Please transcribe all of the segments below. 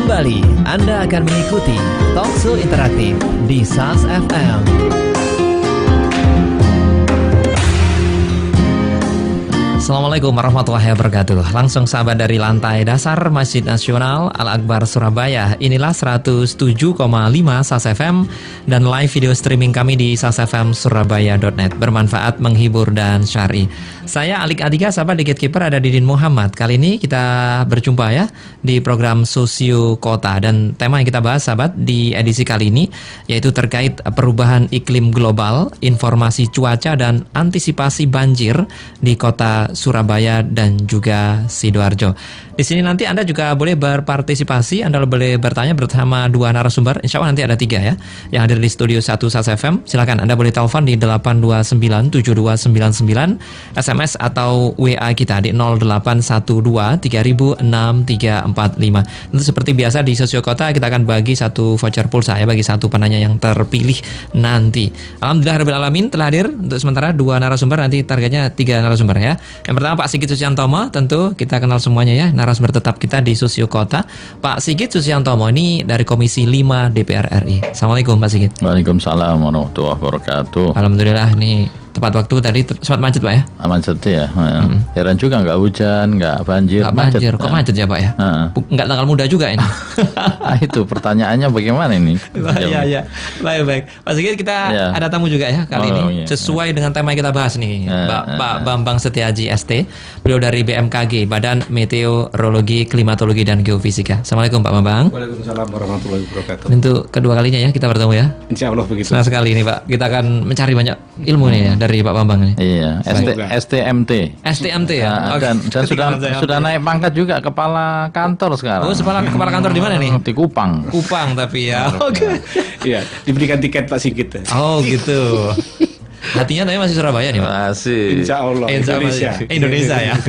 Kembali Anda akan mengikuti Talkshow Interaktif di SAS FM. Assalamualaikum warahmatullahi wabarakatuh. Langsung sahabat dari lantai dasar Masjid Nasional Al-Akbar Surabaya. Inilah 107,5 SAS FM dan live video streaming kami di sasfmsurabaya.net. Bermanfaat, menghibur, dan syar'i. Saya Alik Adika, sahabat di Gatekeeper, ada Didin Muhammad. Kali ini kita berjumpa ya di program Sosio Kota. Dan tema yang kita bahas sahabat di edisi kali ini yaitu terkait perubahan iklim global, informasi cuaca, dan antisipasi banjir di kota Surabaya dan juga Sidoarjo. Di sini nanti Anda juga boleh berpartisipasi, Anda boleh bertanya bersama dua narasumber. Insya Allah nanti ada 3 ya yang hadir di studio 1 SAS FM. Silakan Anda boleh telepon di 8297299, SMS atau WA kita di 0812306345. Tentu seperti biasa di Sosio Kota kita akan bagi satu voucher pulsa ya bagi satu penanya yang terpilih nanti. Alhamdulillah Rabbil Alamin telah hadir untuk sementara 2 narasumber, nanti targetnya 3 narasumber ya. Yang pertama Pak Sigit Susiantomo, tentu kita kenal semuanya ya, narasumber tetap kita di Sosio Kota. Pak Sigit Susiantomo ini dari Komisi 5 DPR RI. Assalamualaikum Pak Sigit. Waalaikumsalam warahmatullahi wabarakatuh. Alhamdulillah nih tepat waktu tadi sempat macet Pak ya? Macet ya. Heran juga nggak hujan, nggak banjir. Nggak banjir, kok macet ya Pak ya? Nggak tanggal muda juga ini. Itu pertanyaannya bagaimana ini? Iya. Baik. Pak Sigit, kita ada tamu juga ya kali ini. Sesuai dengan tema yang kita bahas nih, Pak Bambang Setiaji ST. Beliau dari BMKG, Badan Meteorologi, Klimatologi, dan Geofisika. Assalamualaikum Pak Bambang. Waalaikumsalam warahmatullahi wabarakatuh. Untuk kedua kalinya ya kita bertemu ya. Insya Allah begitu. Senang sekali ini Pak. Kita akan mencari banyak ilmu nih ya dari Pak Bambang ini. Iya, STMT. STMT ya. Dan sudah naik pangkat juga kepala kantor sekarang. Oh, kepala kantor di mana nih? Di Kupang. Kupang tapi ya. Oke. Iya, diberikan tiket Pak Sigit. Oh, gitu. Hatinya tapi masih Surabaya nih Pak. Masih. Insya Allah. Indonesia ya.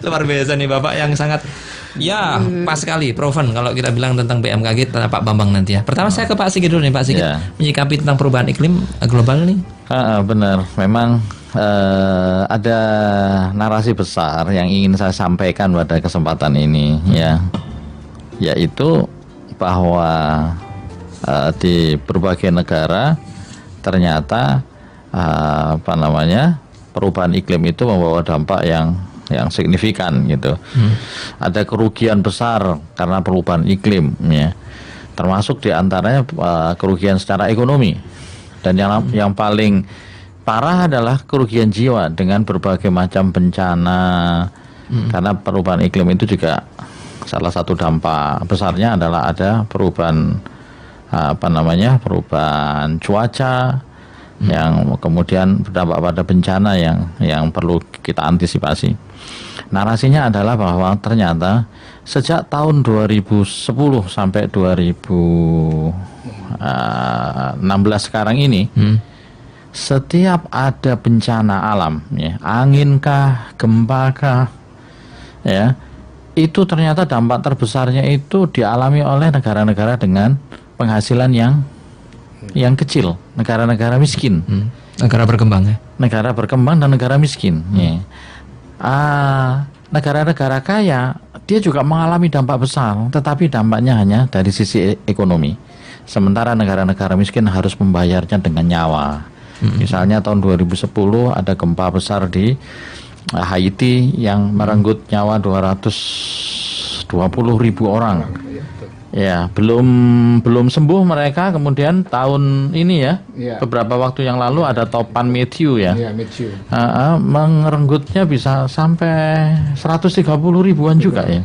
Luar biasa nih Bapak yang sangat ya pas sekali proven kalau kita bilang tentang BMKG tentang Pak Bambang nanti ya. Pertama saya ke Pak Sigit dulu nih Pak Sigit. Menyikapi tentang perubahan iklim global nih. Benar, memang ada narasi besar yang ingin saya sampaikan pada kesempatan ini ya, yaitu bahwa di berbagai negara ternyata perubahan iklim itu membawa dampak yang signifikan gitu. Ada kerugian besar karena perubahan iklim ya, termasuk diantaranya kerugian secara ekonomi, dan yang paling parah adalah kerugian jiwa dengan berbagai macam bencana. Karena perubahan iklim itu juga salah satu dampak besarnya adalah ada perubahan perubahan cuaca yang kemudian berdampak pada bencana yang perlu kita antisipasi. Narasinya adalah bahwa ternyata sejak tahun 2010 sampai 2016 sekarang ini, setiap ada bencana alam, ya, anginkah, gempakah, ya, itu ternyata dampak terbesarnya itu dialami oleh negara-negara dengan penghasilan yang kecil, negara-negara miskin, negara berkembang ya, negara berkembang dan negara miskin. Ya. Negara-negara kaya dia juga mengalami dampak besar, tetapi dampaknya hanya dari sisi ekonomi. Sementara negara-negara miskin harus membayarnya dengan nyawa. Misalnya tahun 2010 ada gempa besar di Haiti yang merenggut nyawa 220.000 orang. Ya, belum sembuh mereka. Kemudian tahun ini beberapa waktu yang lalu ada topan Matthew ya. Merenggutnya bisa sampai 130 ribuan juga ya.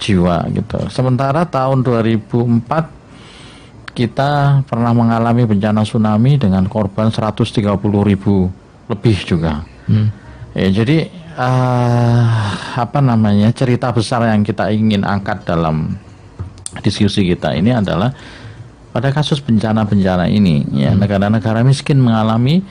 Jiwa gitu. Sementara tahun 2004 kita pernah mengalami bencana tsunami dengan korban 130 ribu lebih juga. Ya, jadi cerita besar yang kita ingin angkat dalam diskusi kita ini adalah pada kasus bencana-bencana ini ya, negara-negara miskin mengalami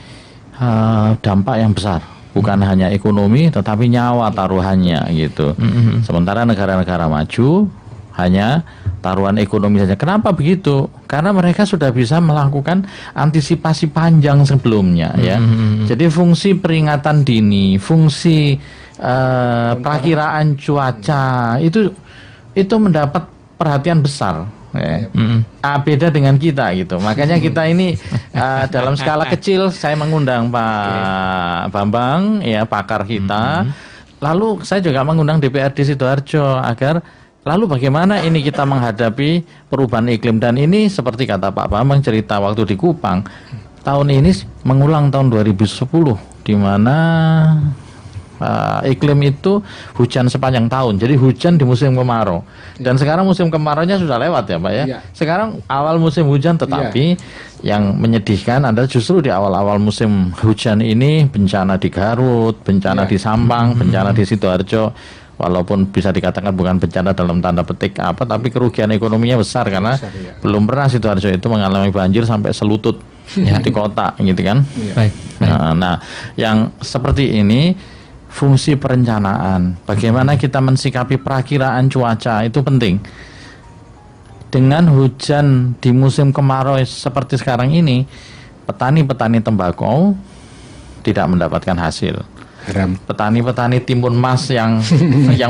dampak yang besar, bukan hanya ekonomi tetapi nyawa taruhannya gitu. Sementara negara-negara maju hanya taruhan ekonomi saja. Kenapa begitu? Karena mereka sudah bisa melakukan antisipasi panjang sebelumnya ya. Jadi fungsi peringatan dini, fungsi perakiraan cuaca itu mendapat perhatian besar. Beda dengan kita gitu. Makanya kita ini dalam skala kecil saya mengundang Pak Bambang ya, pakar kita. Lalu saya juga mengundang DPRD Sidoarjo agar lalu bagaimana ini kita menghadapi perubahan iklim, dan ini seperti kata Pak Bambang cerita waktu di Kupang. Tahun ini mengulang tahun 2010 di mana iklim itu hujan sepanjang tahun. Jadi hujan di musim kemarau. Dan sekarang musim kemaraunya sudah lewat ya Pak ya. Sekarang awal musim hujan, tetapi yang menyedihkan adalah justru di awal-awal musim hujan ini bencana di Garut, bencana di Sampang, bencana di Sidoarjo. Walaupun bisa dikatakan bukan bencana dalam tanda petik apa, tapi kerugian ekonominya besar karena belum pernah Sidoarjo itu mengalami banjir sampai selutut di kota gitu kan. Nah, yang seperti ini fungsi perencanaan, bagaimana kita mensikapi perakiraan cuaca itu penting. Dengan hujan di musim kemarau seperti sekarang ini, petani-petani tembakau tidak mendapatkan hasil. Petani-petani timun mas yang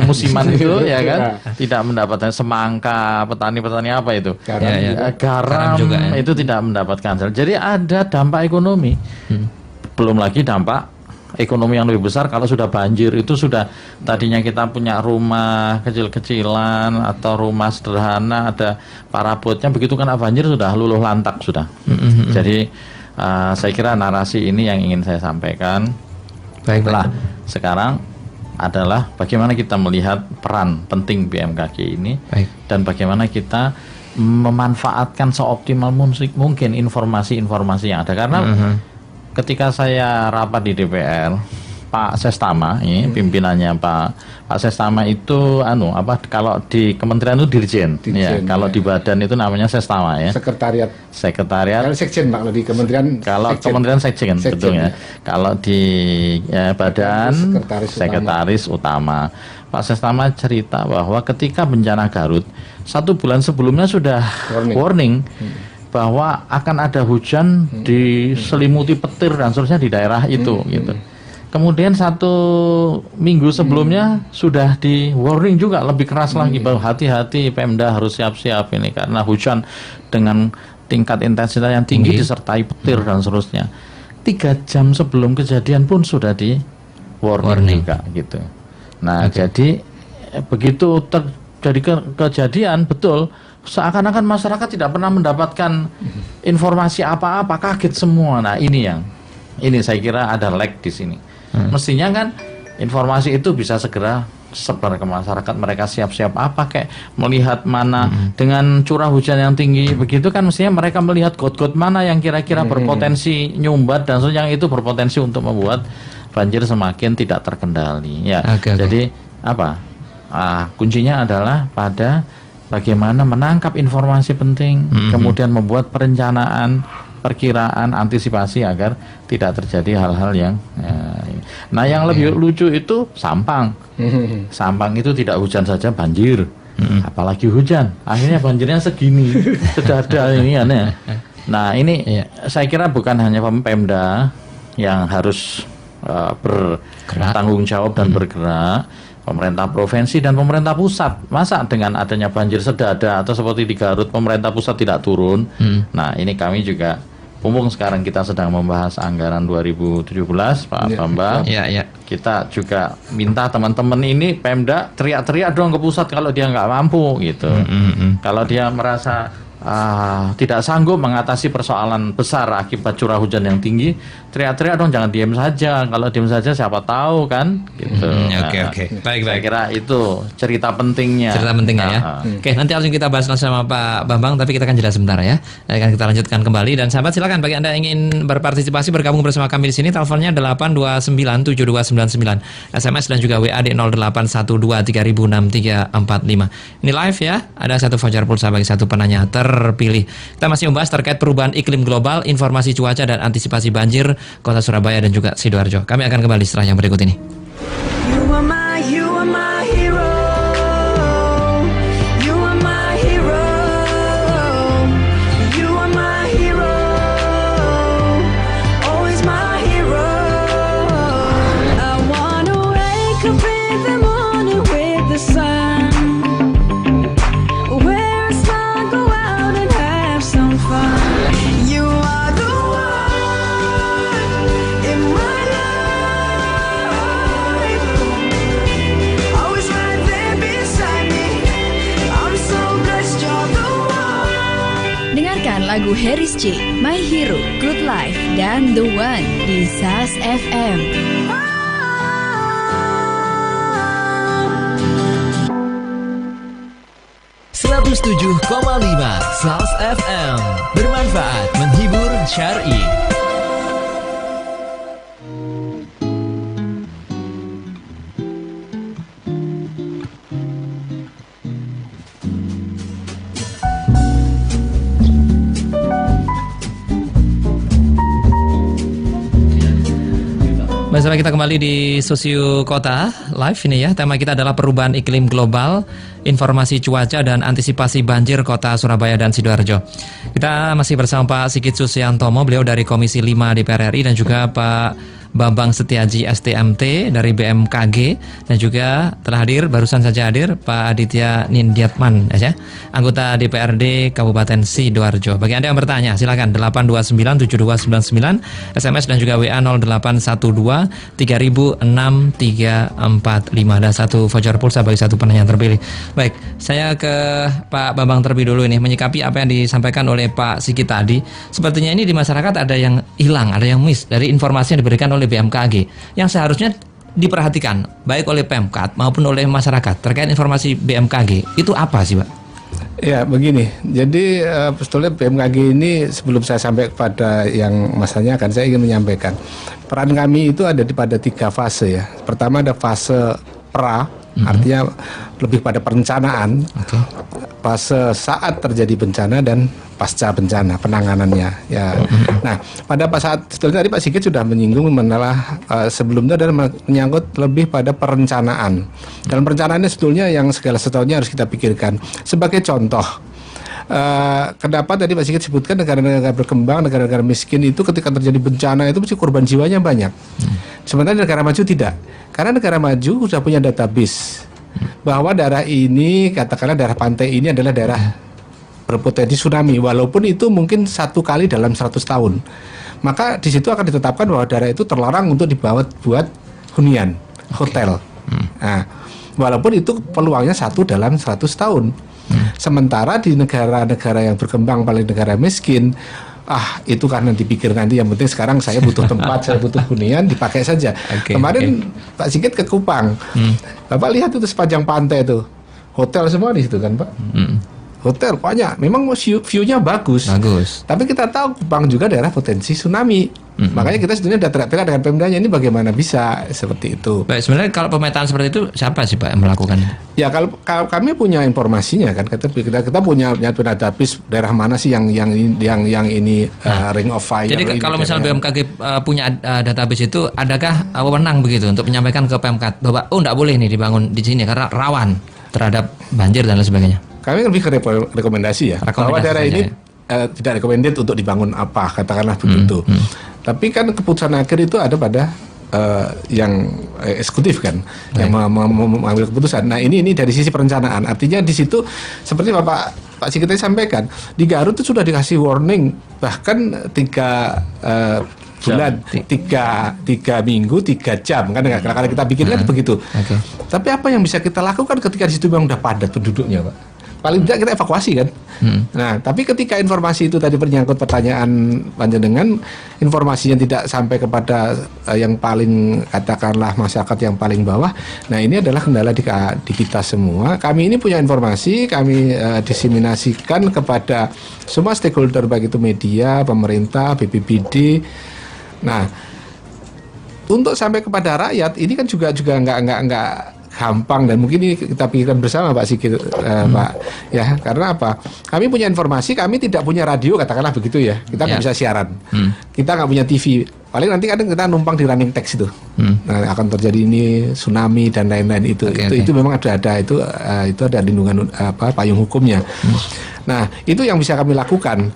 musiman itu ya kan tidak mendapatkan, semangka, petani-petani apa itu garam juga, ya. Itu tidak mendapatkan hasil. Jadi ada dampak ekonomi, belum lagi dampak ekonomi yang lebih besar kalau sudah banjir. Itu sudah tadinya kita punya rumah kecil-kecilan atau rumah sederhana ada parabotnya, begitu kena banjir sudah luluh lantak sudah. Jadi saya kira narasi ini yang ingin saya sampaikan. Baiklah, sekarang adalah bagaimana kita melihat peran penting BMKG ini. Dan bagaimana kita memanfaatkan seoptimal mungkin informasi-informasi yang ada. Karena ketika saya rapat di DPR, Pak Sestama, ini pimpinannya Pak Sestama itu kalau di kementerian itu dirjen ya, kalau di badan itu namanya Sestama ya. Sekretariat. Kalau sekjen Pak, di kementerian. Kalau sekjen. Kementerian sekjen betul ya. Kalau di badan sekretaris utama. Pak Sestama cerita bahwa ketika bencana Garut 1 bulan sebelumnya sudah warning bahwa akan ada hujan diselimuti petir dan seterusnya di daerah itu gitu. Kemudian 1 minggu sebelumnya sudah di warning juga lebih keras lagi bahwa hati-hati, Pemda harus siap-siap ini karena hujan dengan tingkat intensitas yang tinggi disertai petir dan seterusnya. 3 jam sebelum kejadian pun sudah di warning juga gitu. Nah, jadi begitu terjadi kejadian betul, seakan-akan masyarakat tidak pernah mendapatkan informasi apa-apa, kaget semua. Nah, ini saya kira ada lag di sini. Mestinya kan informasi itu bisa segera sebar ke masyarakat, mereka siap-siap apa kayak melihat mana dengan curah hujan yang tinggi begitu kan, mestinya mereka melihat got-got mana yang kira-kira berpotensi nyumbat dan yang itu berpotensi untuk membuat banjir semakin tidak terkendali ya. Jadi kuncinya adalah pada bagaimana menangkap informasi penting, kemudian membuat perencanaan, perkiraan, antisipasi agar tidak terjadi hal-hal yang nah yang lebih lucu itu Sampang. Sampang itu tidak hujan saja banjir, apalagi hujan akhirnya banjirnya segini, sudah ada ini ya. Nah ini saya kira bukan hanya Pemda yang harus bertanggung jawab dan bergerak, pemerintah provinsi dan pemerintah pusat. Masa dengan adanya banjir sedada atau seperti di Garut pemerintah pusat tidak turun? Nah ini kami juga, mumpung sekarang kita sedang membahas anggaran 2017 Pak Bambang, kita juga minta teman-teman ini Pemda teriak-teriak dong ke pusat kalau dia nggak mampu gitu. Kalau dia merasa tidak sanggup mengatasi persoalan besar akibat curah hujan yang tinggi, teriak-teriak dong, jangan diam saja. Kalau diam saja siapa tahu kan gitu. Baik. Saya kira itu cerita pentingnya. Oke, nanti langsung kita bahas langsung sama Pak Bambang, tapi kita akan jeda sebentar ya. Akan kita lanjutkan kembali. Dan sahabat silakan bagi Anda yang ingin berpartisipasi bergabung bersama kami di sini, teleponnya 8297299, SMS dan juga WA di 0812306345. Ini live ya. Ada satu voucher pulsa bagi satu penanya terpilih. Kita masih membahas terkait perubahan iklim global, informasi cuaca dan antisipasi banjir Kota Surabaya dan juga Sidoarjo. Kami akan kembali setelah yang berikut ini. You are my hero. You are my hero. You are my hero. Always my hero. I wanna wake up in the morning with the sun. lagu Harris J, My Hero, Good Life, dan The One di SAS FM. 107,5 SAS FM, bermanfaat, menghibur, syar'i. Bersama kita kembali di Sosio Kota Live ini ya. Tema kita adalah perubahan iklim global, informasi cuaca dan antisipasi banjir Kota Surabaya dan Sidoarjo. Kita masih bersama Pak Sigit Susiantomo, beliau dari Komisi 5 DPR RI, dan juga Pak Bambang Setiaji STMT dari BMKG, dan juga telah hadir, barusan saja hadir, Pak Aditya Nindiatman ya, anggota DPRD Kabupaten Sidoarjo. Bagi Anda yang bertanya, silakan 8297299 SMS dan juga WA 0812 3006 345. Ada satu voucher pulsa bagi satu penanya terpilih. Baik, saya ke Pak Bambang terlebih dulu ini, menyikapi apa yang disampaikan oleh Pak Sigit tadi. Sepertinya ini di masyarakat ada yang hilang, ada yang miss dari informasi yang diberikan oleh BMKG yang seharusnya diperhatikan baik oleh Pemkat maupun oleh masyarakat terkait informasi BMKG. Itu apa sih, Pak? Ya, begini. Jadi sebetulnya BMKG ini, sebelum saya sampai kepada yang masanya, saya ingin menyampaikan peran kami itu ada pada 3 fase ya. Pertama ada fase pra, artinya lebih pada perencanaan. Fase saat terjadi bencana dan pasca bencana, penanganannya ya. Nah, pada saat sebetulnya tadi Pak Sigit sudah menyinggung masalah sebelumnya adalah menyangkut lebih pada perencanaan. Dalam perencanaannya sebetulnya yang segala sesuatunya harus kita pikirkan. Sebagai contoh, kenapa tadi Pak Sigit sebutkan negara-negara berkembang, negara-negara miskin itu ketika terjadi bencana itu mesti korban jiwanya banyak. Sementara negara maju tidak. Karena negara maju sudah punya database bahwa daerah ini, katakanlah daerah pantai ini adalah daerah berpotensi tsunami, walaupun itu mungkin 1 kali dalam 100 tahun. Maka di situ akan ditetapkan bahwa daerah itu terlarang untuk dibuat hunian, hotel. Nah, walaupun itu peluangnya 1 dalam 100 tahun. Sementara di negara-negara yang berkembang, paling negara miskin, itu kan nanti pikir nanti, yang penting sekarang saya butuh tempat, saya butuh hunian, dipakai saja. Kemarin Pak Sigit ke Kupang, Bapak lihat itu sepanjang pantai itu, hotel semua di situ kan, Pak. Hotel banyak, memang view-nya bagus. Tapi kita tahu Kupang juga daerah potensi tsunami. Makanya kita sebetulnya sudah teriak-teriak dengan Pemdanya, ini bagaimana bisa seperti itu. Baik, sebenarnya kalau pemetaan seperti itu siapa sih Pak yang melakukan? Ya kalau kami punya informasinya kan, kita punya database daerah mana sih yang ini ring of fire. Jadi kalau misalnya BMKG punya database itu, adakah wewenang begitu untuk menyampaikan ke Pemkat bahwa enggak boleh nih dibangun di sini karena rawan terhadap banjir dan lain sebagainya? Kami lebih ke rekomendasi ya, bahwa daerah ini tidak recommended untuk dibangun apa, katakanlah begitu. Tapi kan keputusan akhir itu ada pada yang eksekutif kan, yang mengambil keputusan. Nah ini dari sisi perencanaan, artinya di situ seperti Pak Sigit tadi sampaikan, di Garut itu sudah dikasih warning bahkan 3 bulan, 3 minggu, 3 jam kan, karena kita bikin kan begitu. Tapi apa yang bisa kita lakukan ketika di situ memang udah padat penduduknya, Pak? Paling tidak kita evakuasi kan. Nah, tapi ketika informasi itu tadi menyangkut pertanyaan panjenengan, informasinya tidak sampai kepada yang paling, katakanlah masyarakat yang paling bawah. Nah, ini adalah kendala di kita semua. Kami ini punya informasi, kami diseminasikan kepada semua stakeholder, baik itu media, pemerintah, BPBD. Nah, untuk sampai kepada rakyat ini kan juga nggak gampang, dan mungkin ini kita pikirkan bersama Pak Sigit, Pak ya, karena apa? Kami punya informasi, kami tidak punya radio, katakanlah begitu ya, kita nggak bisa siaran, kita nggak punya TV, paling nanti kadang kita numpang di running text itu, nah, akan terjadi ini tsunami dan lain-lain itu, itu memang ada itu ada lindungan payung hukumnya. Nah itu yang bisa kami lakukan,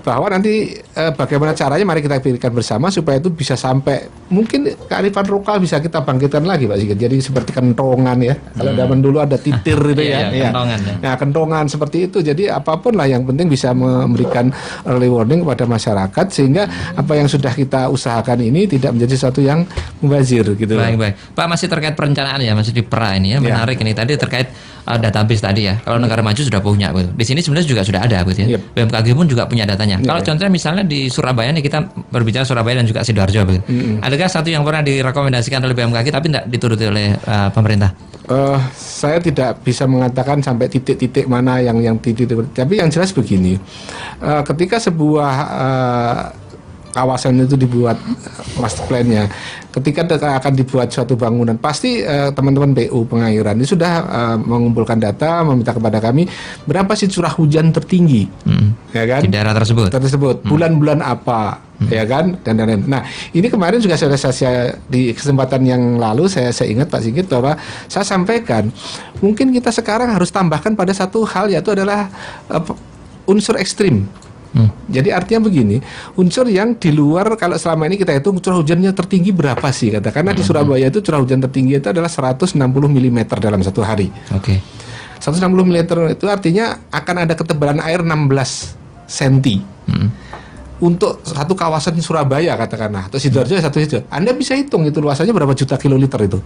bahwa nanti bagaimana caranya mari kita pikirkan bersama supaya itu bisa sampai mungkin kearifan lokal bisa kita bangkitkan lagi Pak Sigit. Jadi seperti kentongan ya. Kalau zaman dulu ada titir itu ya. Iya, kentongan, ya. Nah, kentongan seperti itu. Jadi apapun lah yang penting bisa memberikan early warning kepada masyarakat sehingga apa yang sudah kita usahakan ini tidak menjadi sesuatu yang mubazir gitu. Baik. Pak, masih terkait perencanaan ya, masih di PERA ini ya, menarik ini tadi terkait database tadi ya. Kalau negara maju sudah punya, Bu. Di sini sebenarnya juga sudah ada, Bu ya. Yep. BMKG pun juga punya datanya. Kalau contohnya misalnya di Surabaya nih, kita berbicara Surabaya dan juga Sidoarjo, Bu. Adakah satu yang pernah direkomendasikan oleh BMKG tapi tidak dituruti oleh pemerintah? Saya tidak bisa mengatakan sampai titik-titik mana yang titik, tapi yang jelas begini, ketika sebuah kawasan itu dibuat master plan-nya, ketika akan dibuat suatu bangunan, pasti teman-teman PU pengairan ini sudah mengumpulkan data, meminta kepada kami berapa sih curah hujan tertinggi, ya kan? Di daerah tersebut. Bulan-bulan apa, ya kan? Dan lain-lain. Nah, ini kemarin juga saya di kesempatan yang lalu saya ingat Pak Sigit bahwa saya sampaikan, mungkin kita sekarang harus tambahkan pada satu hal, yaitu adalah unsur ekstrim. Jadi artinya begini, unsur yang di luar, kalau selama ini kita hitung curah hujannya tertinggi berapa sih, katakanlah di Surabaya itu curah hujan tertinggi itu adalah 160 mm dalam satu hari. Oke. 160 mm itu artinya akan ada ketebalan air 16 cm. Untuk satu kawasan di Surabaya katakanlah, atau Sidoarjo satu itu. Anda bisa hitung itu luasannya berapa juta kiloliter itu.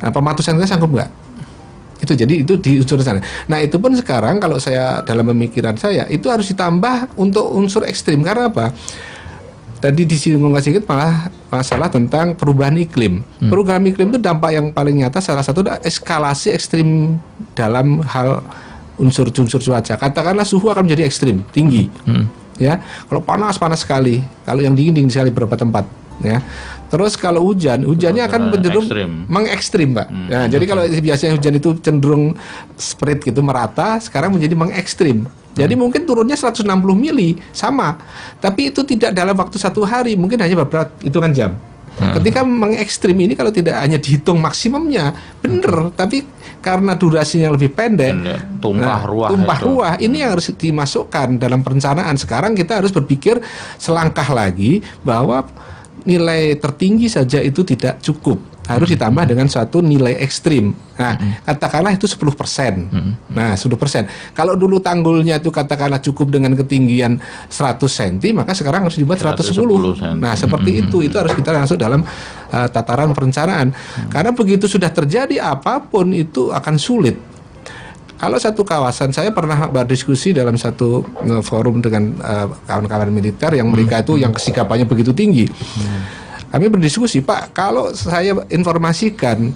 Nah, pematusan kita sanggup nggak? Itu jadi itu di unsur sana. Nah, itu pun sekarang kalau saya dalam pemikiran saya itu harus ditambah untuk unsur ekstrim. Karena apa? Tadi disinggung sedikit malah masalah tentang perubahan iklim. Perubahan iklim itu dampak yang paling nyata salah satu adalah eskalasi ekstrim dalam hal unsur-unsur cuaca. Katakanlah suhu akan menjadi ekstrim, tinggi. Ya, kalau panas sekali, kalau yang dingin sekali beberapa tempat. Ya, terus kalau hujannya akan cenderung mengekstrim, Pak. Nah, jadi kalau biasanya hujan itu cenderung spread gitu merata, sekarang menjadi mengekstrim. Jadi mungkin turunnya 160 mili sama, tapi itu tidak dalam waktu satu hari, mungkin hanya beberapa hitungan jam. Ketika mengekstrim ini kalau tidak hanya dihitung maksimumnya bener, tapi karena durasinya lebih pendek, tumpah ruah ini yang harus dimasukkan dalam perencanaan. Sekarang kita harus berpikir selangkah lagi bahwa nilai tertinggi saja itu tidak cukup, harus ditambah dengan suatu nilai ekstrim. Nah, katakanlah itu 10%. Nah, 10%. Kalau dulu tanggulnya itu katakanlah cukup dengan ketinggian 100 cm, maka sekarang harus dibuat 110. Nah, seperti itu harus kita masuk dalam tataran perencanaan. Karena begitu sudah terjadi apapun itu akan sulit. Kalau satu kawasan, saya pernah berdiskusi dalam satu forum dengan kawan-kawan militer yang mereka itu yang kesikapannya begitu tinggi. Kami berdiskusi, Pak, kalau saya informasikan,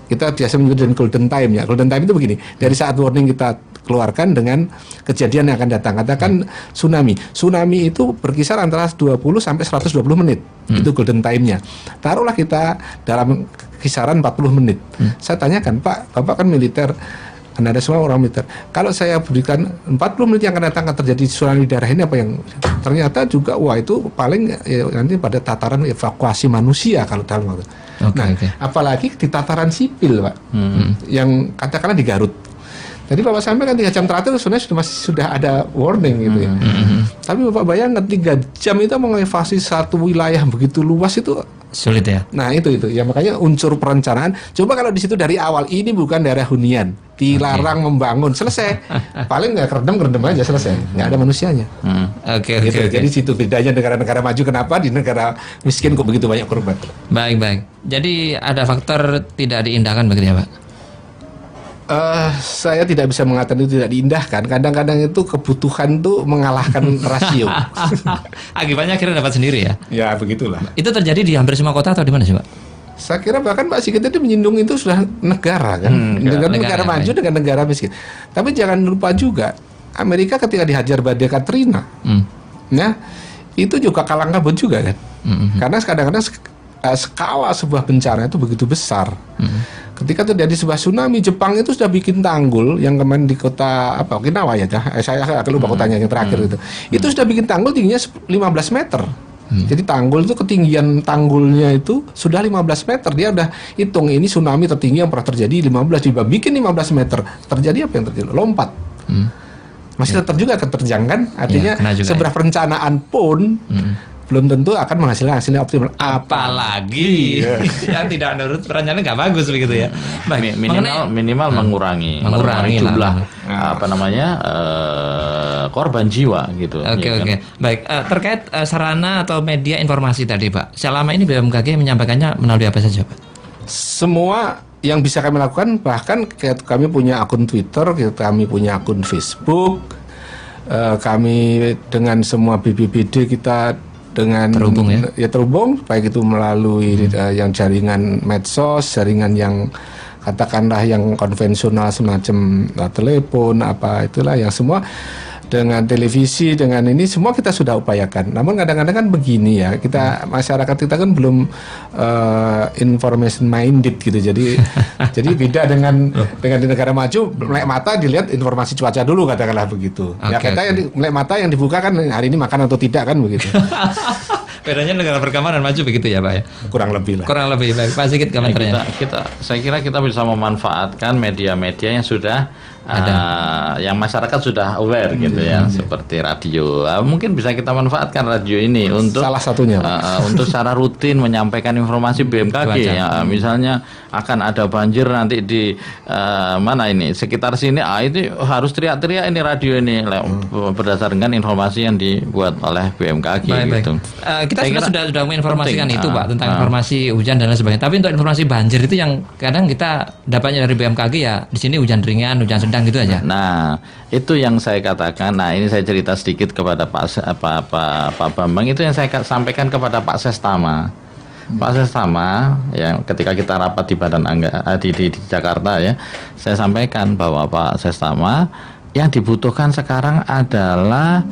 kita biasa menyebut dengan golden time ya. Golden time itu begini, dari saat warning kita keluarkan dengan kejadian yang akan datang. Katakan tsunami. Tsunami itu berkisar antara 20 sampai 120 menit. Itu golden time-nya. Taruhlah kita dalam kisaran 40 menit. Saya tanyakan, Pak, Bapak kan militer, Anda semua orang militer. Kalau saya berikan 40 menit yang akan datang akan terjadi tsunami di daerah ini, apa yang ternyata juga itu paling nanti pada tataran evakuasi manusia kalau dalam waktu. Apalagi di tataran sipil, Pak. Yang katakanlah di Garut. Jadi Bapak sampaikan 3 jam terakhir sebenarnya sudah ada warning gitu ya. Tapi Bapak bayangkan 3 jam itu mengevakuasi satu wilayah begitu luas itu sulit ya. Nah itu ya, makanya unsur perencanaan. Coba kalau di situ dari awal ini bukan daerah hunian, dilarang membangun, selesai. Paling nggak kerendam aja selesai, nggak ada manusianya. Gitu. Jadi situ bedanya negara-negara maju, kenapa di negara miskin kok begitu banyak korban. Baik. Jadi ada faktor tidak diindahkan begitu ya, Pak? Saya tidak bisa mengatakan itu tidak diindahkan. Kadang-kadang itu kebutuhan tuh mengalahkan rasio. Akibatnya akhirnya dapat sendiri ya. Ya begitulah. Itu terjadi di hampir semua kota atau di mana sih, Pak? Saya kira bahkan Pak Sigit itu menyinggung itu sudah negara kan, dengan negara maju dengan negara miskin. Tapi jangan lupa juga Amerika ketika dihajar badai Katrina, nah itu juga kalang kabut juga kan. Karena kadang-kadang skala sebuah bencana itu begitu besar. Ketika terjadi sebuah tsunami, Jepang itu sudah bikin tanggul yang kemarin di kota Okinawa ya, saya agak lupa kotanya yang terakhir itu. Itu sudah bikin tanggul tingginya 15 meter. Jadi tanggul itu ketinggian tanggulnya itu sudah 15 meter. Dia udah hitung ini tsunami tertinggi yang pernah terjadi 15, juga bikin 15 meter. Terjadi apa yang terjadi? Lompat. masih tetap juga keterjang kan? Artinya kena juga, seberapa perencanaan pun belum tentu akan menghasilkan hasilnya optimal. Apalagi yang tidak menurut perencanaan nggak bagus begitu ya. Baik, minimal mengurangi mengurangi lah. jumlah korban jiwa gitu. Oke, ya kan? oke. Baik, terkait sarana atau media informasi tadi Pak, selama ini BMKG menyampaikannya melalui apa saja Pak? Semua yang bisa kami lakukan, bahkan kami punya akun Twitter, kami punya akun Facebook, kami dengan semua BPBD kita dengan Terhubung ya? Terhubung, baik itu melalui yang jaringan medsos, jaringan yang katakanlah yang konvensional semacam telepon apa itulah, yang semua dengan televisi, dengan ini semua kita sudah upayakan. Namun kadang-kadang kan begini ya, kita masyarakat kita kan belum information minded gitu. Jadi jadi beda dengan di negara maju, melek mata dilihat informasi cuaca dulu katakanlah begitu. Ya kita yang melek mata yang dibuka kan hari ini makan atau tidak kan begitu. Bedanya negara berkembang dan maju begitu ya Pak ya? Kurang lebih lah. Kurang lebih. Baik, Pak Sigit komentarnya. Saya kira kita bisa memanfaatkan media-media yang sudah yang masyarakat sudah aware gitu ya, seperti radio. Mungkin bisa kita manfaatkan radio ini untuk salah satunya untuk secara rutin menyampaikan informasi BMKG ya. Misalnya akan ada banjir nanti di mana ini sekitar sini, itu harus teriak-teriak ini radio ini berdasarkan informasi yang dibuat oleh BMKG gitu. Kita sudah menginformasikan itu Pak tentang informasi hujan dan lain sebagainya. Tapi untuk informasi banjir itu yang kadang kita dapatnya dari BMKG ya, di sini hujan ringan, hujan sedang gitu aja. Nah, itu yang saya katakan. Nah, ini saya cerita sedikit kepada Pak Bambang, itu yang saya sampaikan kepada Pak Sestama. Pak Sestama, yang ketika kita rapat di Badan di Jakarta ya, saya sampaikan bahwa Pak Sestama yang dibutuhkan sekarang adalah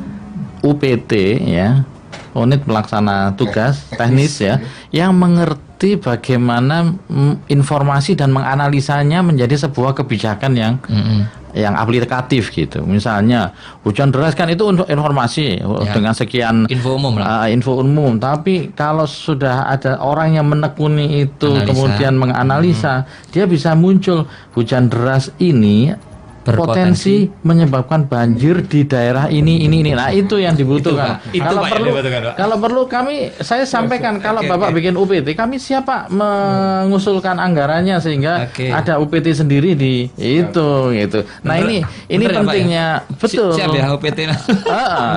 UPT ya, unit pelaksana tugas teknis ya, yang mengerti bagaimana informasi dan menganalisanya menjadi sebuah kebijakan yang aplikatif gitu. Misalnya hujan deras kan itu untuk informasi dengan sekian info umum lah. Info umum. Tapi kalau sudah ada orang yang menekuni itu, kemudian menganalisa, dia bisa muncul hujan deras ini berpotensi menyebabkan banjir di daerah ini. Nah, itu yang dibutuhkan. Kalau perlu saya sampaikan, kalau Bapak bikin UPT, kami siapa mengusulkan anggarannya sehingga ada UPT sendiri di itu gitu. Nah, ini pentingnya betul. Siap ya UPT.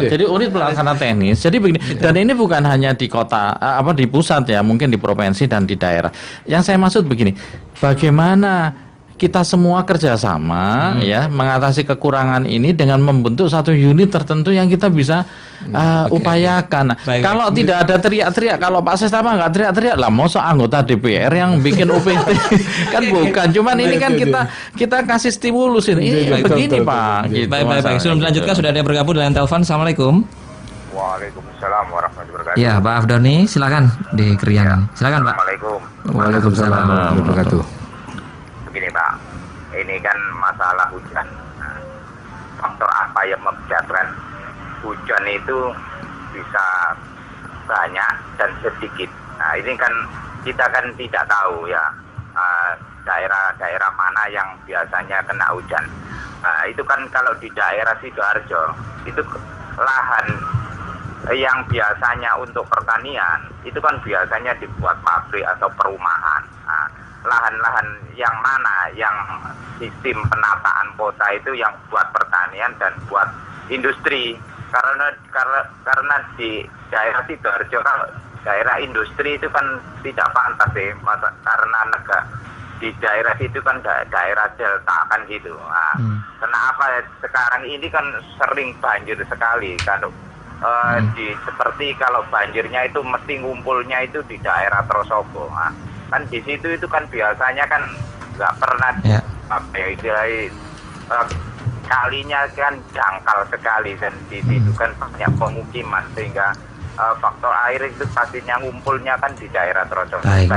Jadi unit pelaksana teknis. Jadi begini, dan ini bukan hanya di kota di pusat ya, mungkin di provinsi dan di daerah. Yang saya maksud begini, bagaimana kita semua kerjasama ya mengatasi kekurangan ini dengan membentuk satu unit tertentu yang kita bisa upayakan. Kalau tidak ada teriak-teriak, kalau Pak Sestama nggak teriak-teriak lah, masa anggota DPR yang bikin UPT kan bukan. Cuman ini kan kita kasih stimulus ini begini Pak. Gitu, baik. Sebelum dilanjutkan sudah ada yang bergabung dengan telepon. Assalamualaikum. Waalaikumsalam warahmatullahi wabarakatuh. Ya, Pak Afdoni, silakan di Kriangan. Silakan Pak. Assalamualaikum. Waalaikumsalam warahmatullahi wabarakatuh. Begini Pak, ini kan masalah hujan. Nah, faktor apa yang membedakan hujan itu bisa banyak dan sedikit. Nah, ini kan kita kan tidak tahu ya daerah-daerah mana yang biasanya kena hujan. Nah, itu kan kalau di daerah Sidoarjo itu lahan yang biasanya untuk pertanian itu kan biasanya dibuat pabrik atau perumahan. Nah, lahan-lahan yang mana yang sistem penataan kota itu yang buat pertanian dan buat industri, karena di daerah Sidoarjo kalau daerah industri itu kan tidak pantas karena di daerah itu kan daerah delta kan gitu. Nah, kenapa sekarang ini kan sering banjir sekali kan? Seperti kalau banjirnya itu mesti ngumpulnya itu di daerah Trosobo. Nah, kan di situ itu kan biasanya kan nggak pernah kalinya kan dangkal sekali, dan di situ kan banyak pemukiman sehingga faktor air itu pastinya ngumpulnya kan di daerah Trosobo. Baik.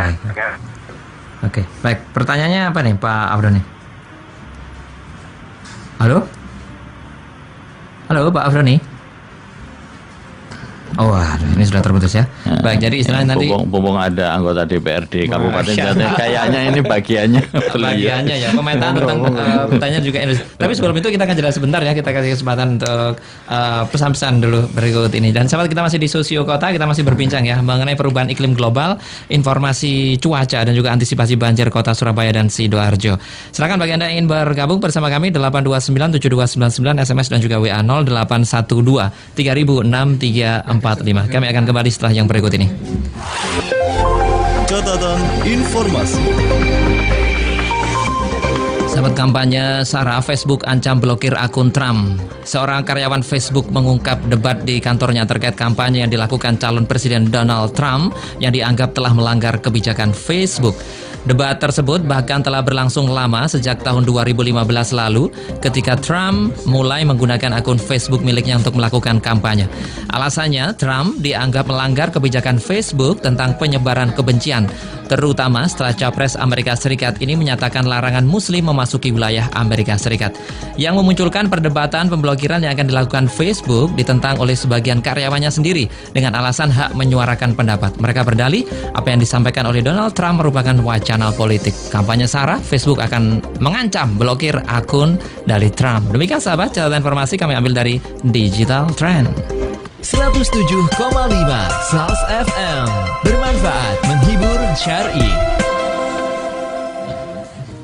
Oke, baik. Pertanyaannya apa nih Pak Afdoni? Halo Pak Afdoni? Oh, ini sudah terputus ya. Baik, jadi istilahnya nanti Mumpung ada anggota DPRD Kabupaten Masya Jateng, kayaknya ini bagiannya. bagiannya ya komentar tentang pertanyaan juga industri. Tapi sebelum itu kita akan jelas sebentar ya, kita kasih kesempatan untuk pesan-pesan dulu berikut ini. Dan sahabat, kita masih di Sosio Kota, kita masih berbincang ya mengenai perubahan iklim global, informasi cuaca dan juga antisipasi banjir Kota Surabaya dan Sidoarjo. Silakan bagi Anda yang ingin bergabung bersama kami 8297299 SMS dan juga WA 0812 306345. Kami akan kembali setelah yang berikut ini. Catatan informasi. Sahabat kampanye Sarah, Facebook ancam blokir akun Trump. Seorang karyawan Facebook mengungkap debat di kantornya terkait kampanye yang dilakukan calon Presiden Donald Trump yang dianggap telah melanggar kebijakan Facebook. Debat tersebut bahkan telah berlangsung lama sejak tahun 2015 lalu ketika Trump mulai menggunakan akun Facebook miliknya untuk melakukan kampanye. Alasannya, Trump dianggap melanggar kebijakan Facebook tentang penyebaran kebencian, terutama setelah Capres Amerika Serikat ini menyatakan larangan Muslim memasuki wilayah Amerika Serikat. Yang memunculkan perdebatan pemblokiran yang akan dilakukan Facebook ditentang oleh sebagian karyawannya sendiri dengan alasan hak menyuarakan pendapat. Mereka berdalih apa yang disampaikan oleh Donald Trump merupakan wacana politik. Kampanye Sarah, Facebook akan mengancam blokir akun dari Trump. Demikian sahabat, catatan informasi kami ambil dari Digital Trend. 107,5 SAS FM. Bermanfaat, menghibur, syar'i.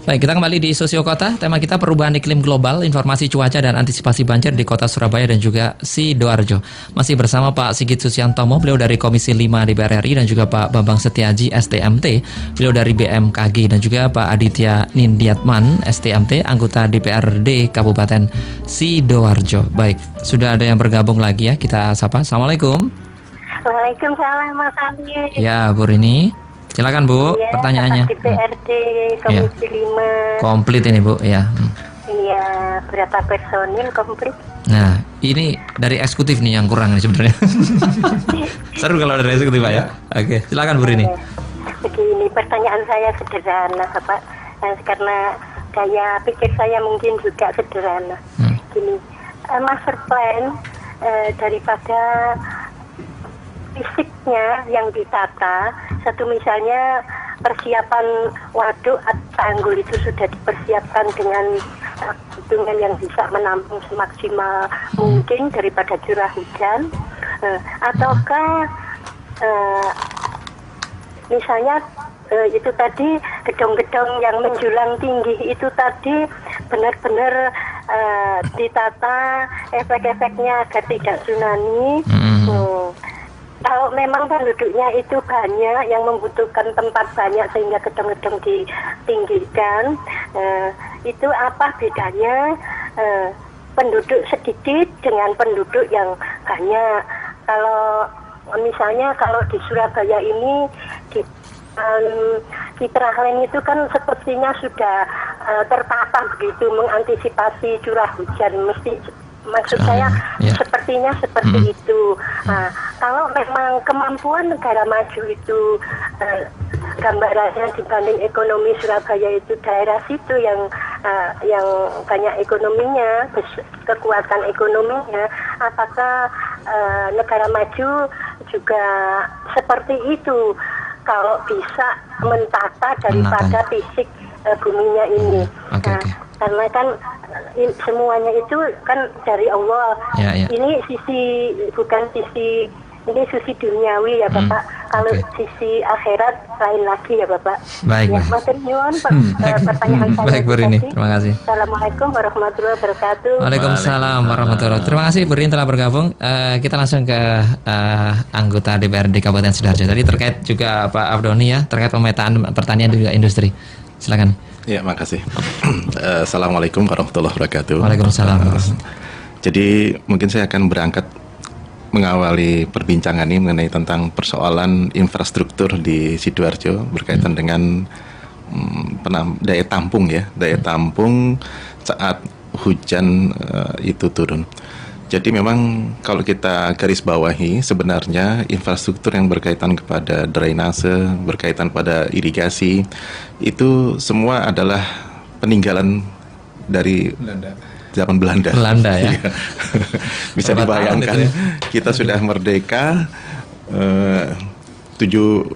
Baik, kita kembali di Sosio Kota. Tema kita perubahan iklim global, informasi cuaca dan antisipasi banjir di Kota Surabaya dan juga Sidoarjo. Masih bersama Pak Sigit Susiantomo, beliau dari Komisi 5 DPR RI, dan juga Pak Bambang Setiaji, STMT, beliau dari BMKG, dan juga Pak Aditya Nindiatman, STMT, anggota DPRD Kabupaten Sidoarjo. Baik, sudah ada yang bergabung lagi ya, kita sapa. Assalamualaikum. Waalaikumsalam Mas Ami. Ya, Bu Rini. Silakan Bu, Iya, pertanyaannya. DPRD Komisi 5. Komplit ini Bu, ya. Iya, berapa personil komplit? Nah, ini dari eksekutif nih yang kurang nih sebenarnya. Seru kalau dari eksekutif Pak ya. Oke, silakan Bu Rini. Begini, pertanyaan saya sederhana Pak. Karena gaya pikir saya mungkin juga sederhana. Gini, master plan daripada fisiknya yang ditata, satu misalnya persiapan waduk atau tanggul itu sudah dipersiapkan dengan hitungan yang bisa menampung semaksimal mungkin daripada curah hujan, ataukah misalnya itu tadi gedung-gedung yang menjulang tinggi itu tadi benar-benar ditata efek-efeknya agar tidak tsunami. Kalau memang penduduknya itu banyak yang membutuhkan tempat banyak sehingga gedung-gedung ditinggikan, itu apa bedanya penduduk sedikit dengan penduduk yang banyak? Kalau misalnya kalau di Surabaya ini di Citra Land itu kan sepertinya sudah tertata begitu mengantisipasi curah hujan, maksud saya sepertinya seperti itu. Nah, kalau memang kemampuan negara maju itu gambarannya dibanding ekonomi Surabaya itu daerah situ yang banyak ekonominya, kekuatan ekonominya, apakah negara maju juga seperti itu kalau bisa mentata daripada fisik buminya ini. Karena kan semuanya itu kan dari Allah. Ini ini sisi duniawi ya Bapak. Kalau sisi akhirat lain lagi ya Bapak. Baik. Ya, matur nyuwun pertanyaan saya. Baik Bu Rini, terima kasih. Assalamualaikum warahmatullahi wabarakatuh. Waalaikumsalam warahmatullahi wabarakatuh. Terima kasih Bu Rini telah bergabung. Kita langsung ke anggota DPRD Kabupaten Sidoarjo. Tadi terkait juga Pak Abdoni ya, terkait pemetaan pertanian dan juga industri. Silakan. Ya, makasih. Assalamualaikum warahmatullahi wabarakatuh. Waalaikumsalam. Jadi mungkin saya akan berangkat mengawali perbincangan ini mengenai tentang persoalan infrastruktur di Sidoarjo berkaitan dengan daya tampung ya, daya tampung saat hujan itu turun. Jadi memang kalau kita garis bawahi sebenarnya infrastruktur yang berkaitan kepada drainase, berkaitan pada irigasi itu semua adalah peninggalan dari zaman Belanda. Belanda ya. Iya. Bisa Berapa tahun dibayangkan itu ya? kita sudah merdeka 71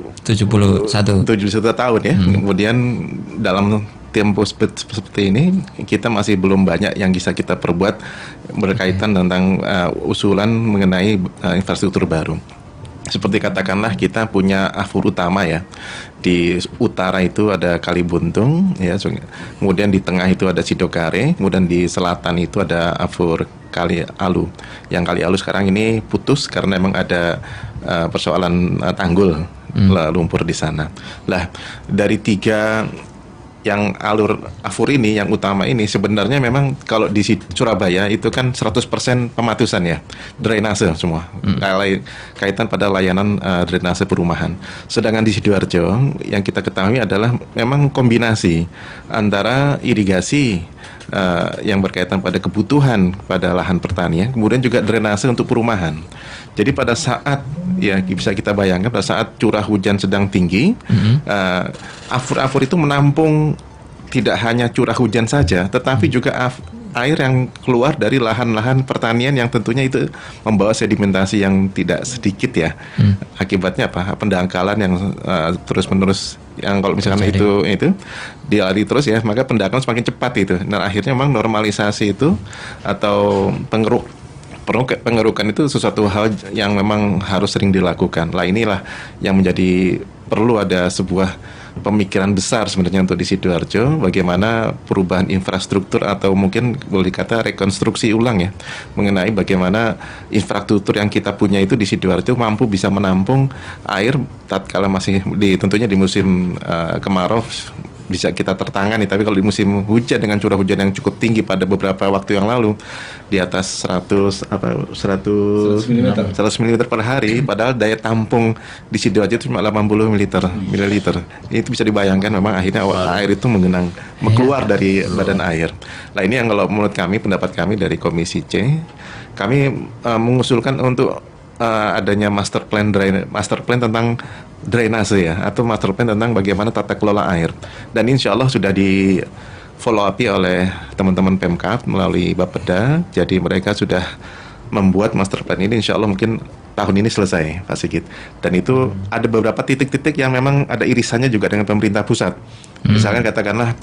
tahun ya. Kemudian dalam tempo seperti ini kita masih belum banyak yang bisa kita perbuat berkaitan tentang usulan mengenai infrastruktur baru. Seperti katakanlah kita punya afur utama ya, di utara itu ada Kali Buntung ya, kemudian di tengah itu ada Sidokare, kemudian di selatan itu ada afur Kali Alu. Yang Kali Alu sekarang ini putus karena memang ada persoalan tanggul lumpur di sana. Lah dari tiga yang alur afur ini, yang utama ini sebenarnya memang kalau di Surabaya itu kan 100% pematusan ya, drainase semua, kaitan pada layanan drainase perumahan. Sedangkan di Sidoarjo yang kita ketahui adalah memang kombinasi antara irigasi yang berkaitan pada kebutuhan pada lahan pertanian, kemudian juga drainase untuk perumahan. Jadi pada saat ya bisa kita bayangkan pada saat curah hujan sedang tinggi, afur-afur itu menampung tidak hanya curah hujan saja, tetapi juga air yang keluar dari lahan-lahan pertanian yang tentunya itu membawa sedimentasi yang tidak sedikit ya. Akibatnya apa? Pendangkalan yang terus-menerus, yang kalau misalkan itu dialiri terus ya, maka pendangkalan semakin cepat itu. Nah akhirnya memang normalisasi itu atau pengerukan itu sesuatu hal yang memang harus sering dilakukan. Lah inilah yang menjadi perlu ada sebuah pemikiran besar sebenarnya untuk di Sidoarjo, bagaimana perubahan infrastruktur atau mungkin boleh dikata rekonstruksi ulang ya, mengenai bagaimana infrastruktur yang kita punya itu di Sidoarjo mampu bisa menampung air tatkala masih tentunya di musim kemarau bisa kita tertangani, tapi kalau di musim hujan dengan curah hujan yang cukup tinggi pada beberapa waktu yang lalu di atas 100 mm per hari, padahal daya tampung di Sidoarjo itu cuma 80 ml. Itu bisa dibayangkan memang akhirnya air itu keluar dari badan air. Nah ini yang kalau menurut kami, pendapat kami dari Komisi C, kami mengusulkan untuk adanya master plan tentang drainase ya, atau master plan tentang bagaimana tata kelola air, dan insya Allah sudah di follow up oleh teman-teman Pemkab melalui Bapeda. Jadi mereka sudah membuat master plan ini, insya Allah mungkin tahun ini selesai Pak Sigit, dan itu ada beberapa titik-titik yang memang ada irisannya juga dengan pemerintah pusat. Misalkan katakanlah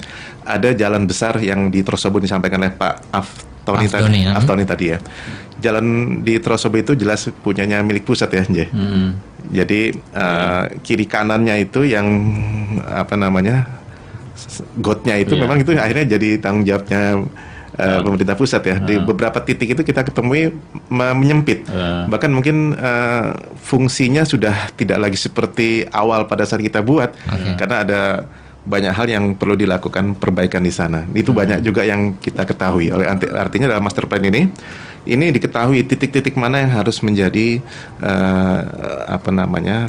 ada jalan besar yang di Trosobo disampaikan oleh Pak Aftoni tadi ya. Jalan di Trosobo itu jelas punyanya milik pusat ya, Nje. Jadi kiri kanannya itu yang gotnya itu memang itu akhirnya jadi tanggung jawabnya pemerintah pusat ya. Di beberapa titik itu kita ketemui menyempit. Bahkan mungkin fungsinya sudah tidak lagi seperti awal pada saat kita buat, karena ada banyak hal yang perlu dilakukan perbaikan di sana. Itu banyak juga yang kita ketahui. Artinya dalam master plan ini diketahui titik-titik mana yang harus menjadi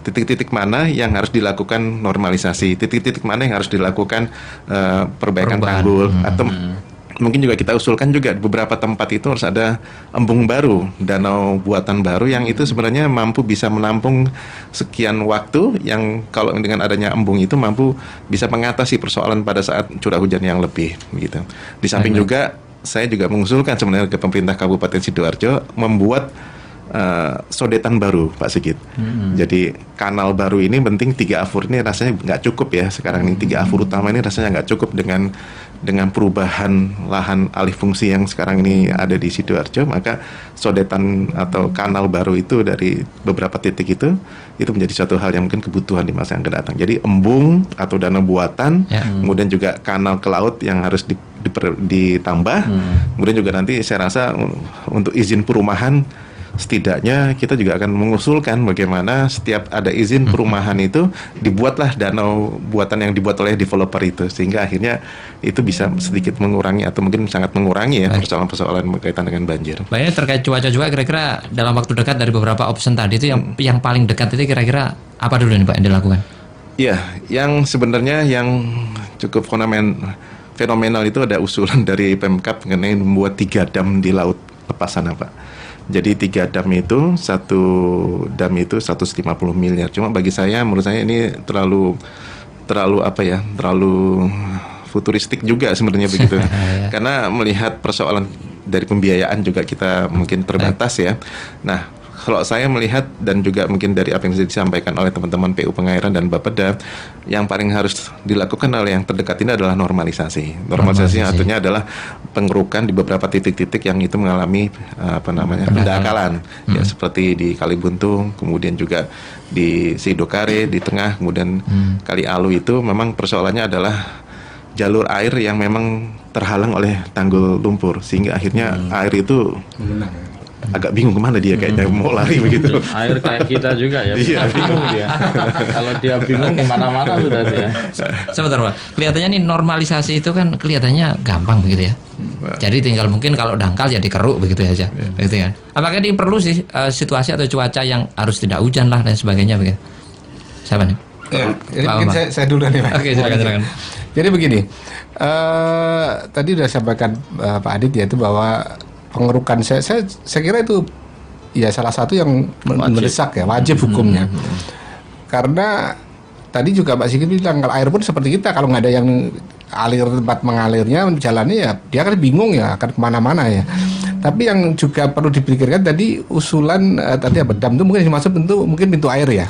titik-titik mana yang harus dilakukan normalisasi, titik-titik mana yang harus dilakukan perbaikan tanggul, atau mungkin juga kita usulkan juga di beberapa tempat itu harus ada embung baru, danau buatan baru yang itu sebenarnya mampu bisa menampung sekian waktu, yang kalau dengan adanya embung itu mampu bisa mengatasi persoalan pada saat curah hujan yang lebih gitu. Di samping juga saya juga mengusulkan sebenarnya ke pemerintah Kabupaten Sidoarjo membuat sodetan baru Pak Sigit. Jadi kanal baru ini penting, 3 afur ini rasanya nggak cukup ya sekarang ini, 3 afur utama ini rasanya nggak cukup dengan perubahan lahan alih fungsi yang sekarang ini ada di Sidoarjo. Maka sodetan atau kanal baru itu dari beberapa titik itu menjadi suatu hal yang mungkin kebutuhan di masa yang akan datang. Jadi embung atau danau buatan, kemudian juga kanal ke laut yang harus ditambah, kemudian juga nanti saya rasa untuk izin perumahan setidaknya kita juga akan mengusulkan bagaimana setiap ada izin perumahan itu dibuatlah danau buatan yang dibuat oleh developer itu, sehingga akhirnya itu bisa sedikit mengurangi atau mungkin sangat mengurangi ya persoalan-persoalan berkaitan dengan banjir. Baiknya terkait cuaca juga, kira-kira dalam waktu dekat dari beberapa option tadi itu yang paling dekat itu kira-kira apa dulu nih Pak yang dilakukan? Iya, yang sebenarnya yang cukup fenomenal itu ada usulan dari Pemkab mengenai membuat 3 dam di laut lepas sana Pak. Jadi 3 dam itu, satu dam itu 150 miliar. Cuma bagi saya, menurut saya ini terlalu futuristik juga sebenarnya begitu. Karena melihat persoalan dari pembiayaan juga kita mungkin terbatas ya. Nah, kalau saya melihat dan juga mungkin dari apa yang disampaikan oleh teman-teman PU Pengairan dan Bapeda, yang paling harus dilakukan oleh yang terdekat ini adalah normalisasi. Normalisasi artinya adalah pengerukan di beberapa titik-titik yang itu mengalami pendangkalan, ya seperti di Kalibuntung, kemudian juga di Sidokare di tengah, kemudian Kali Alu itu memang persoalannya adalah jalur air yang memang terhalang oleh tanggul lumpur sehingga akhirnya air itu agak bingung kemana dia, kayaknya mau lari begitu. Air kayak kita juga ya, bingung dia. Kalau dia bingung kemana-mana sudah dia. Sebentar Pak, kelihatannya nih normalisasi itu kan kelihatannya gampang begitu ya. Jadi tinggal mungkin kalau dangkal ya dikeruk begitu aja, begitu kan. Apakah ini perlu sih situasi atau cuaca yang harus tidak hujan lah dan sebagainya begitu? Siapa nih? Ya, jadi mungkin saya dulu nih Pak. Oke, silakan. Jadi begini, tadi sudah sampaikan Pak Adit yaitu bahwa pengerukan saya kira itu ya salah satu yang mendesak ya, wajib hukumnya. Karena tadi juga Mbak Sigit bilang kalau air pun seperti kita, kalau nggak ada yang alir tempat mengalirnya jalannya ya dia kan bingung ya akan kemana-mana ya. Tapi yang juga perlu dipikirkan tadi usulan tadi apa dam itu mungkin dimaksud mungkin pintu air ya.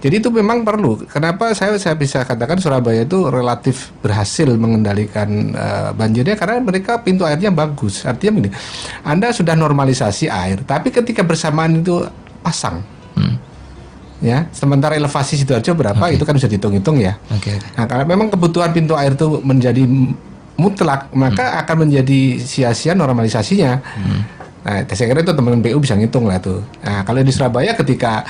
Jadi itu memang perlu. Kenapa saya bisa katakan Surabaya itu relatif berhasil mengendalikan banjirnya karena mereka pintu airnya bagus. Artinya begini, Anda sudah normalisasi air, tapi ketika bersamaan itu pasang, ya. Sementara elevasi Sidoarjo berapa itu kan bisa dihitung-hitung ya. Nah, karena memang kebutuhan pintu air itu menjadi mutlak, maka akan menjadi sia-sia normalisasinya. Nah, saya kira itu teman-teman PU bisa ngitung lah tuh. Nah, kalau di Surabaya ketika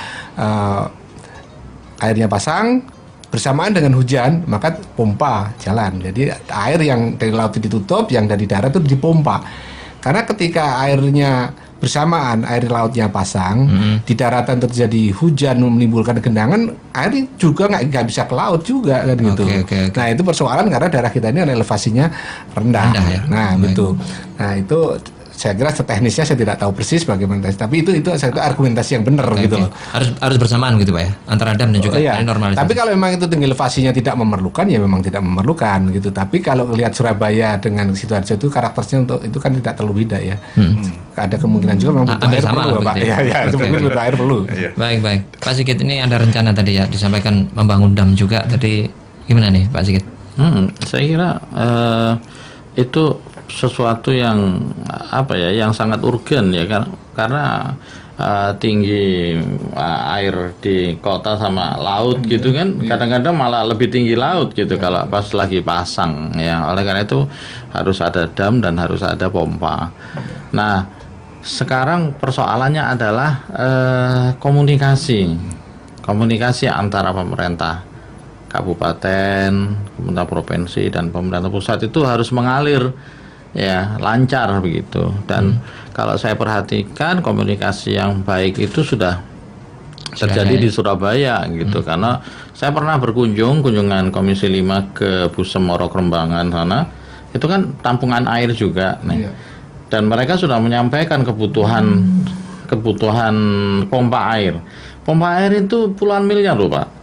airnya pasang bersamaan dengan hujan, maka pompa jalan. Jadi air yang dari laut ditutup, yang dari darat itu dipompa. Karena ketika airnya bersamaan, air lautnya pasang, di daratan terjadi hujan menimbulkan genangan, air juga nggak bisa ke laut juga kan gitu. Nah itu persoalan karena daerah kita ini elevasinya rendah ya? Nah gitu. Nah itu saya kira seteknisnya saya tidak tahu persis bagaimana, tapi itu argumentasi yang benar gitu loh. Harus bersamaan gitu Pak ya, antara dam dan juga normalisasi. Tapi kalau memang itu tinggi elevasinya tidak memerlukan ya memang tidak memerlukan gitu. Tapi kalau lihat Surabaya dengan Sidoarjo itu karakternya untuk itu kan tidak terlalu beda ya. Ada kemungkinan juga memang butuh air perlu Pak. Ya, itu mungkin butuh air perlu. Baik. Pak Sigit, ini ada rencana tadi ya disampaikan membangun dam juga tadi, gimana nih Pak Sigit? Saya kira itu sesuatu yang yang sangat urgen ya kan, karena tinggi air di kota sama laut gitu kan, kadang-kadang malah lebih tinggi laut gitu kalau pas lagi pasang ya. Oleh karena itu harus ada dam dan harus ada pompa. Nah sekarang persoalannya adalah komunikasi antara pemerintah kabupaten, pemerintah provinsi dan pemerintah pusat itu harus mengalir ya, lancar begitu. Dan kalau saya perhatikan komunikasi yang baik itu sudah terjadi di Surabaya gitu. Karena saya pernah kunjungan Komisi 5 ke Busemoro Kerembangan sana, itu kan tampungan air juga nih. Dan mereka sudah menyampaikan kebutuhan pompa air. Pompa air itu puluhan miliar loh Pak.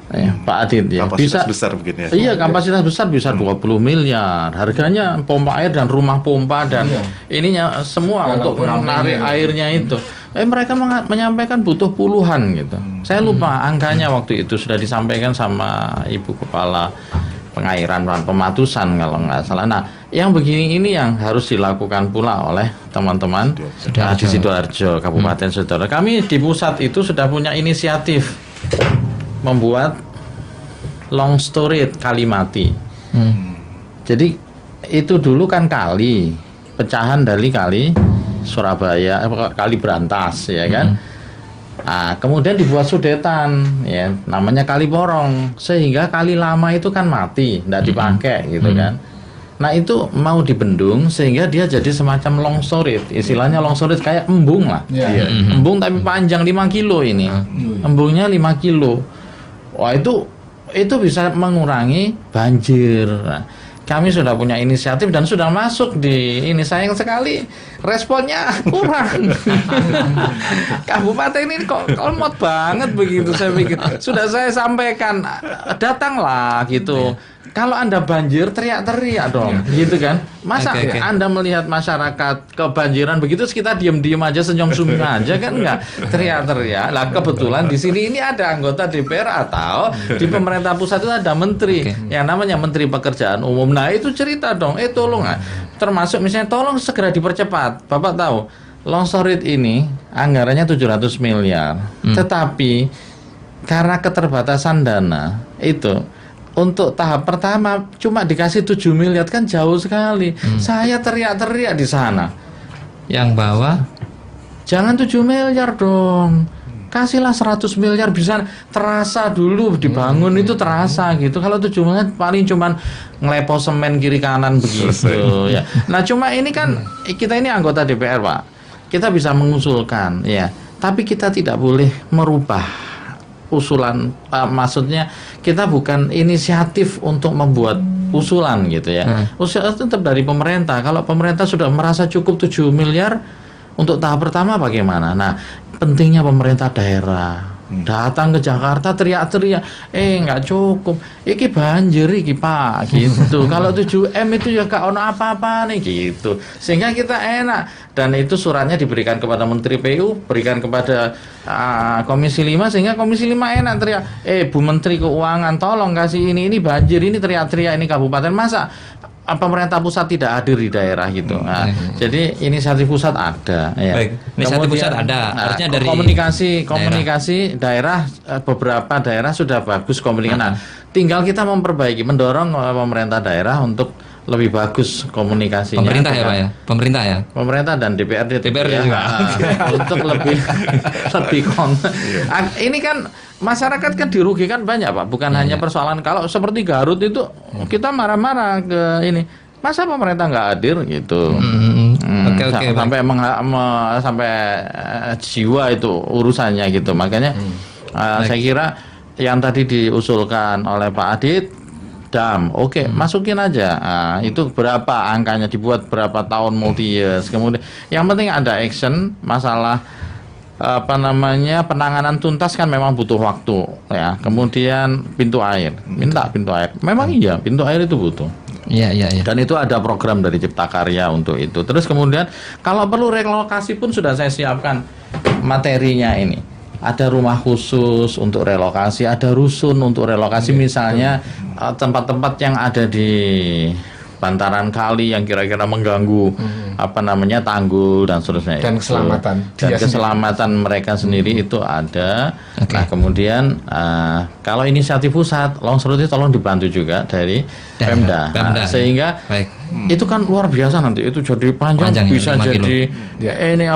Pak Adit ya, kapasitas besar begini ya. Iya, kapasitas besar bisa 20 miliar. Harganya pompa air dan rumah pompa dan ininya semua untuk menarik airnya itu. Mereka menyampaikan butuh puluhan gitu. Saya lupa angkanya waktu itu sudah disampaikan sama Ibu Kepala Pengairan dan Pematusan kalau nggak salah. Nah, yang begini ini yang harus dilakukan pula oleh teman-teman di Sidoarjo, Kabupaten Sidoarjo. Kami di pusat itu sudah punya inisiatif membuat long storage kali mati. Jadi itu dulu kan kali pecahan dari kali Surabaya, kali Brantas ya kan. Nah, kemudian dibuat sudetan ya, namanya Kali Porong, sehingga kali lama itu kan mati, tidak dipakai gitu kan. Nah itu mau dibendung sehingga dia jadi semacam long storage, istilahnya long storage kayak embung lah. Embung tapi panjang 5 kilo ini, embungnya 5 kilo. Wah itu bisa mengurangi banjir. Nah, kami sudah punya inisiatif dan sudah masuk di ini. Sayang sekali responnya kurang. Kabupaten ini kok lemot banget begitu, saya pikir. Sudah saya sampaikan, datanglah gitu kalau Anda banjir teriak-teriak dong, gitu kan? Masa Oke. Anda melihat masyarakat kebanjiran begitu kita diam-diam aja, senyum-senyum aja kan enggak teriak-teriak. Lah kebetulan di sini ini ada anggota DPR atau di pemerintah pusat itu ada menteri yang namanya Menteri Pekerjaan Umum. Nah, itu cerita dong, tolong termasuk misalnya tolong segera dipercepat. Bapak tahu, longsor ini anggarannya 700 miliar. Tetapi karena keterbatasan dana itu untuk tahap pertama cuma dikasih 7 miliar kan jauh sekali. Saya teriak-teriak di sana. Yang bawah Jangan 7 miliar dong. Kasihlah 100 miliar bisa terasa dulu dibangun itu terasa gitu. Kalau 7 miliar paling cuman ngelepo semen kiri kanan begitu ya. Nah, cuma ini kan kita ini anggota DPR, Pak. Kita bisa mengusulkan ya. Tapi kita tidak boleh merubah usulan, maksudnya kita bukan inisiatif untuk membuat usulan gitu ya. Usulan tetap dari pemerintah. Kalau pemerintah sudah merasa cukup 7 miliar untuk tahap pertama bagaimana? Nah, pentingnya pemerintah daerah datang ke Jakarta teriak-teriak, nggak cukup, iki banjir iki Pak, gitu. Kalau 7M itu ya gak ono apa-apa nih, gitu. Sehingga kita enak, dan itu suratnya diberikan kepada Menteri PU, berikan kepada Komisi 5, sehingga Komisi 5 enak teriak, Bu Menteri Keuangan tolong kasih ini banjir, ini teriak-teriak, ini kabupaten. Masa pemerintah pusat tidak hadir di daerah gitu. Nah, jadi inisiatif pusat ada. Ya. Baik, inisiatif pusat ada. Artinya dari komunikasi daerah, beberapa daerah sudah bagus komunikasi. Nah, tinggal kita memperbaiki, mendorong pemerintah daerah untuk lebih bagus komunikasinya. pemerintah ya Pak ya? Pemerintah dan DPRD ya, juga. Untuk lebih ini kan masyarakat kan dirugikan banyak Pak, bukan hanya persoalan kalau seperti Garut itu kita marah-marah ke ini, masa pemerintah nggak hadir gitu. Oke, sampai sampai jiwa itu urusannya gitu. Makanya saya kira yang tadi diusulkan oleh Pak Adit dam, masukin aja. Itu berapa angkanya, dibuat berapa tahun multi years. Kemudian yang penting ada action. Masalah penanganan tuntas kan memang butuh waktu ya. Kemudian pintu air, pintu air. Memang iya, pintu air itu butuh. Iya. Dan itu ada program dari Cipta Karya untuk itu. Terus kemudian kalau perlu relokasi pun sudah saya siapkan materinya ini. Ada rumah khusus untuk relokasi, ada rusun untuk relokasi, misalnya tempat-tempat yang ada di bantaran kali yang kira-kira mengganggu tanggul dan seterusnya. Dan keselamatan. Dan keselamatan mereka sendiri itu ada. Nah, kemudian kalau inisiatif pusat, longsor itu tolong dibantu juga dari Pemda. Sehingga itu kan luar biasa nanti, itu jadi panjang bisa jadi ini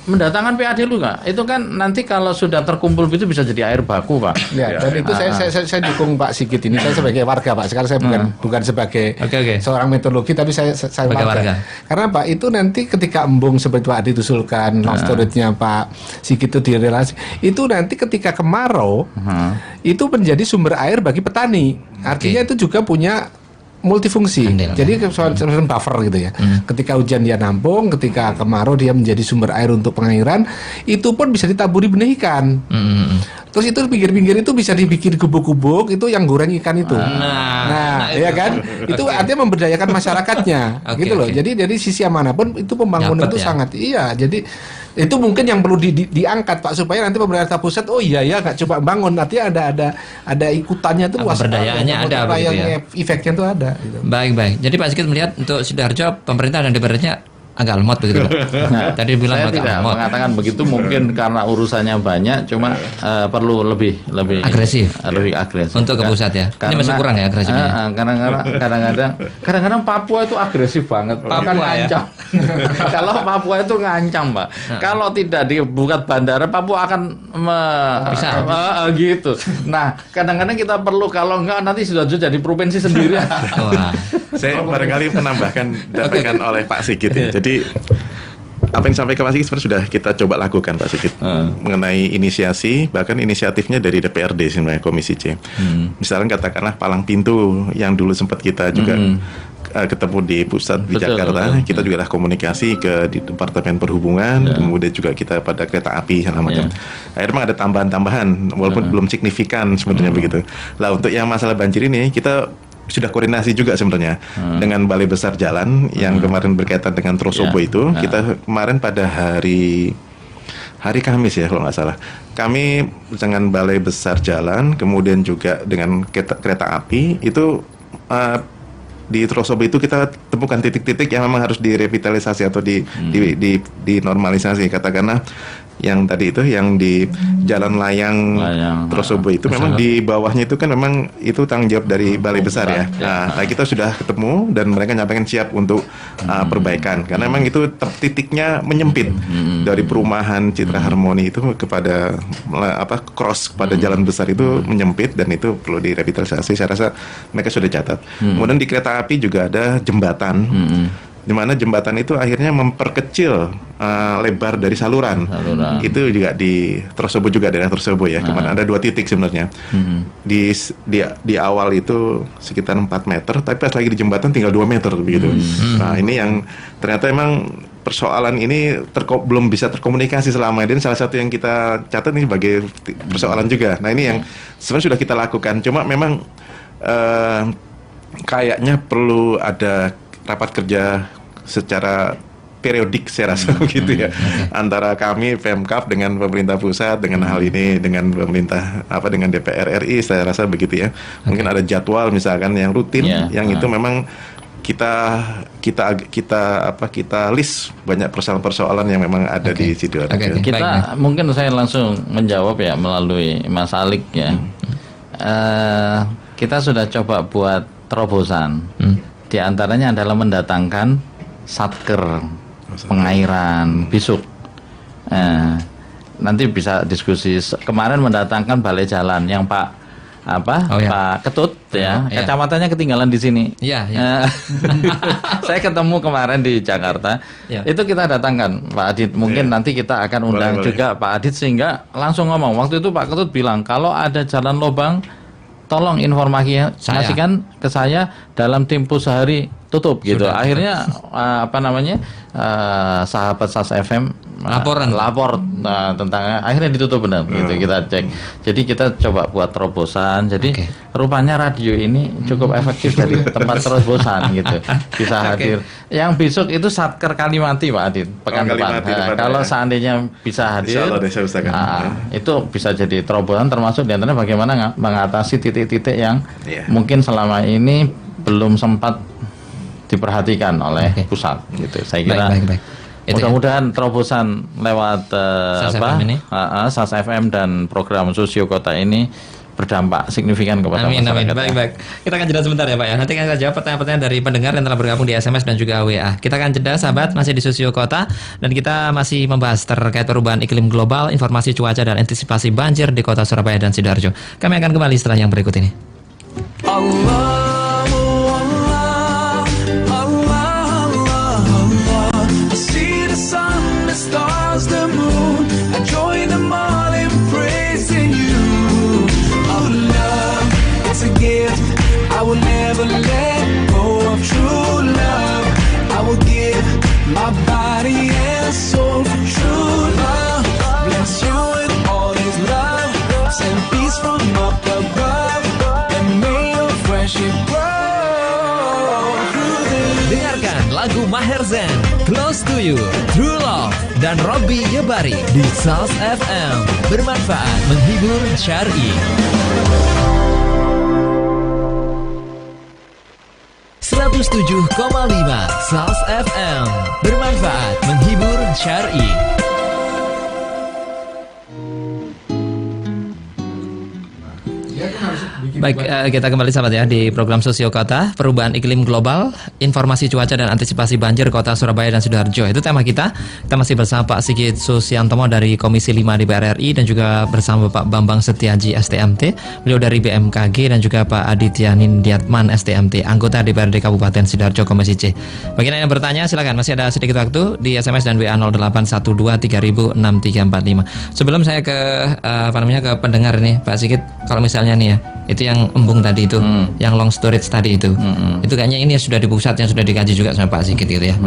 mendatangkan PAD lu nggak? Itu kan nanti kalau sudah terkumpul itu bisa jadi air baku Pak. Ya, dan itu saya dukung Pak Sigit ini. Saya sebagai warga Pak. Sekarang saya bukan sebagai seorang meteorologi, tapi saya warga. Karena Pak itu nanti ketika embung seperti Pak Adit usulkan, longsor-nya Pak Sigit itu direlasi, itu nanti ketika kemarau itu menjadi sumber air bagi petani. Artinya itu juga punya multifungsi. Jadi semacam buffer gitu ya. Ketika hujan dia nampung, ketika kemarau dia menjadi sumber air untuk pengairan, itu pun bisa ditaburi benih ikan. Terus itu pinggir-pinggir itu bisa dibikin gubuk-gubuk, itu yang goreng ikan itu. Nah, ya kan? Itu artinya memberdayakan masyarakatnya, gitu loh. Jadi dari sisi manapun itu pembangunan itu sangat jadi itu mungkin yang perlu diangkat Pak, supaya nanti pemerintah pusat nggak coba bangun, nanti ada ikutannya tuh, perdayaannya ada begitu ya. Efeknya tuh ada gitu. Baik. Jadi Pak Sigit melihat untuk Sidoarjo pemerintah dan DPR-nya agak lemot begitu Pak. Tadi bilang saya tidak mengatakan begitu, mungkin karena urusannya banyak, cuma perlu lebih agresif untuk ke pusat ya. Ini masih kurang ya agresifnya. Kadang-kadang Papua itu agresif banget, ngancam. Kalau Papua itu ngancam Pak, kalau tidak dibuka bandara Papua akan bisa gitu. Nah, kadang-kadang kita perlu, kalau enggak nanti sudah jadi provinsi sendiri. Saya barangkali menambahkan dikatakan oleh Pak Sigit ya. Jadi apa yang disampaikan Pak Sigit sudah kita coba lakukan Pak Sigit mengenai inisiasi, bahkan inisiatifnya dari DPRD sebenarnya Komisi C. Misalnya katakanlah palang pintu yang dulu sempat kita juga ketemu di pusat di Jakarta, kita juga ada komunikasi di Departemen Perhubungan, kemudian juga kita pada kereta api segala macam. Akhirnya ada tambahan-tambahan walaupun belum signifikan sebetulnya begitu. Lah untuk yang masalah banjir ini kita sudah koordinasi juga sebenarnya dengan Balai Besar Jalan yang kemarin berkaitan dengan Trosobo itu. Kita kemarin pada hari Kamis ya kalau nggak salah, kami dengan Balai Besar Jalan, kemudian juga dengan kereta api itu di Trosobo itu kita temukan titik-titik yang memang harus direvitalisasi atau dinormalisasi. Katakanlah yang tadi itu yang di Jalan Layang Trosobo itu memang di bawahnya itu kan memang itu tanggung jawab dari Balai Besar ya. Nah, kita sudah ketemu dan mereka nyampaikan siap untuk perbaikan karena memang itu titiknya menyempit dari perumahan Citra Harmoni itu kepada cross kepada jalan besar itu menyempit dan itu perlu direvitalisasi. Saya rasa mereka sudah catat. Kemudian di kereta api juga ada jembatan. Di mana jembatan itu akhirnya memperkecil lebar dari saluran. Itu juga di Trosobo juga, daerah Trosobo ya. Kemana ada 2 titik sebenarnya. Di awal itu sekitar 4 meter, tapi pas lagi di jembatan tinggal 2 meter begitu. Nah, ini yang ternyata emang persoalan ini belum bisa terkomunikasi selama ini. Salah satu yang kita catat ini sebagai persoalan juga. Nah, ini yang sebenarnya sudah kita lakukan. Cuma memang kayaknya perlu ada rapat kerja secara periodik saya rasa begitu ya, antara kami Pemkab dengan pemerintah pusat dengan hal ini, dengan pemerintah dengan DPR RI, saya rasa begitu ya. Mungkin ada jadwal misalkan yang rutin yang itu memang kita list banyak persoalan-persoalan yang memang ada di Sidoarjo. Kita mungkin saya langsung menjawab ya melalui Mas Alik ya. Kita sudah coba buat terobosan. Di antaranya adalah mendatangkan satker pengairan besok. Nanti bisa diskusi. Kemarin mendatangkan Balai Jalan yang Pak Ketut ya. Kecamatannya ketinggalan di sini. Saya ketemu kemarin di Jakarta. Itu kita datangkan Pak Adit. Mungkin nanti kita akan undang juga Pak Adit sehingga langsung ngomong. Waktu itu Pak Ketut bilang kalau ada jalan lubang tolong informasikan ke saya dalam tempo sehari tutup gitu. Akhirnya sahabat SAS FM lapor tentang akhirnya ditutup benar gitu. Kita cek. Jadi kita coba buat terobosan. Jadi rupanya radio ini cukup efektif dari tempat terobosan gitu. Bisa hadir. Yang besok itu Satker Kalimati Pak Adit pekan depan. Kalau seandainya bisa hadir, itu bisa jadi terobosan termasuk diantaranya bagaimana mengatasi titik-titik yang mungkin selama ini belum sempat diperhatikan oleh pusat gitu. Saya kira mudah-mudahan terobosan lewat SAS FM dan program Sosio Kota ini berdampak signifikan kepada masyarakat. Baik. Kita akan jeda sebentar ya Pak ya. Nanti kita jawab pertanyaan-pertanyaan dari pendengar yang telah bergabung di SMS dan juga WA. Kita akan jeda sahabat, masih di Sosio Kota dan kita masih membahas terkait perubahan iklim global, informasi cuaca dan antisipasi banjir di Kota Surabaya dan Sidoarjo. Kami akan kembali setelah yang berikut ini. Stars, the moon, I join them all in praising you. Oh love, it's a gift, I will never let go of true love. I will give my body and soul for true love. Bless you with all His love, send peace from up above, and may your friendship grow through this. Dengarkan lagu Maher Zain, Close to You, True Love, dan Robby Yebari di SAS FM. Bermanfaat, menghibur, syar'i. 107,5 SAS FM. Bermanfaat, menghibur, syar'i. Baik, kita kembali sahabat ya di program Sosio Kota, perubahan iklim global, informasi cuaca dan antisipasi banjir Kota Surabaya dan Sidoarjo. Itu tema kita. Kita masih bersama Pak Sigit Susiantomo dari Komisi 5 DPR RI dan juga bersama Pak Bambang Setiaji STMT, beliau dari BMKG, dan juga Pak Aditya Nindiatman STMT, anggota DPRD Kabupaten Sidoarjo Komisi C. Bagi yang bertanya silakan, masih ada sedikit waktu di SMS dan WA 0812306345. Sebelum saya ke ke pendengar nih Pak Sigit, kalau misalnya nih ya Itu yang embung tadi itu, yang long storage tadi itu. Itu kayaknya ini sudah di pusat yang sudah dikaji juga sama Pak Sigit gitu ya.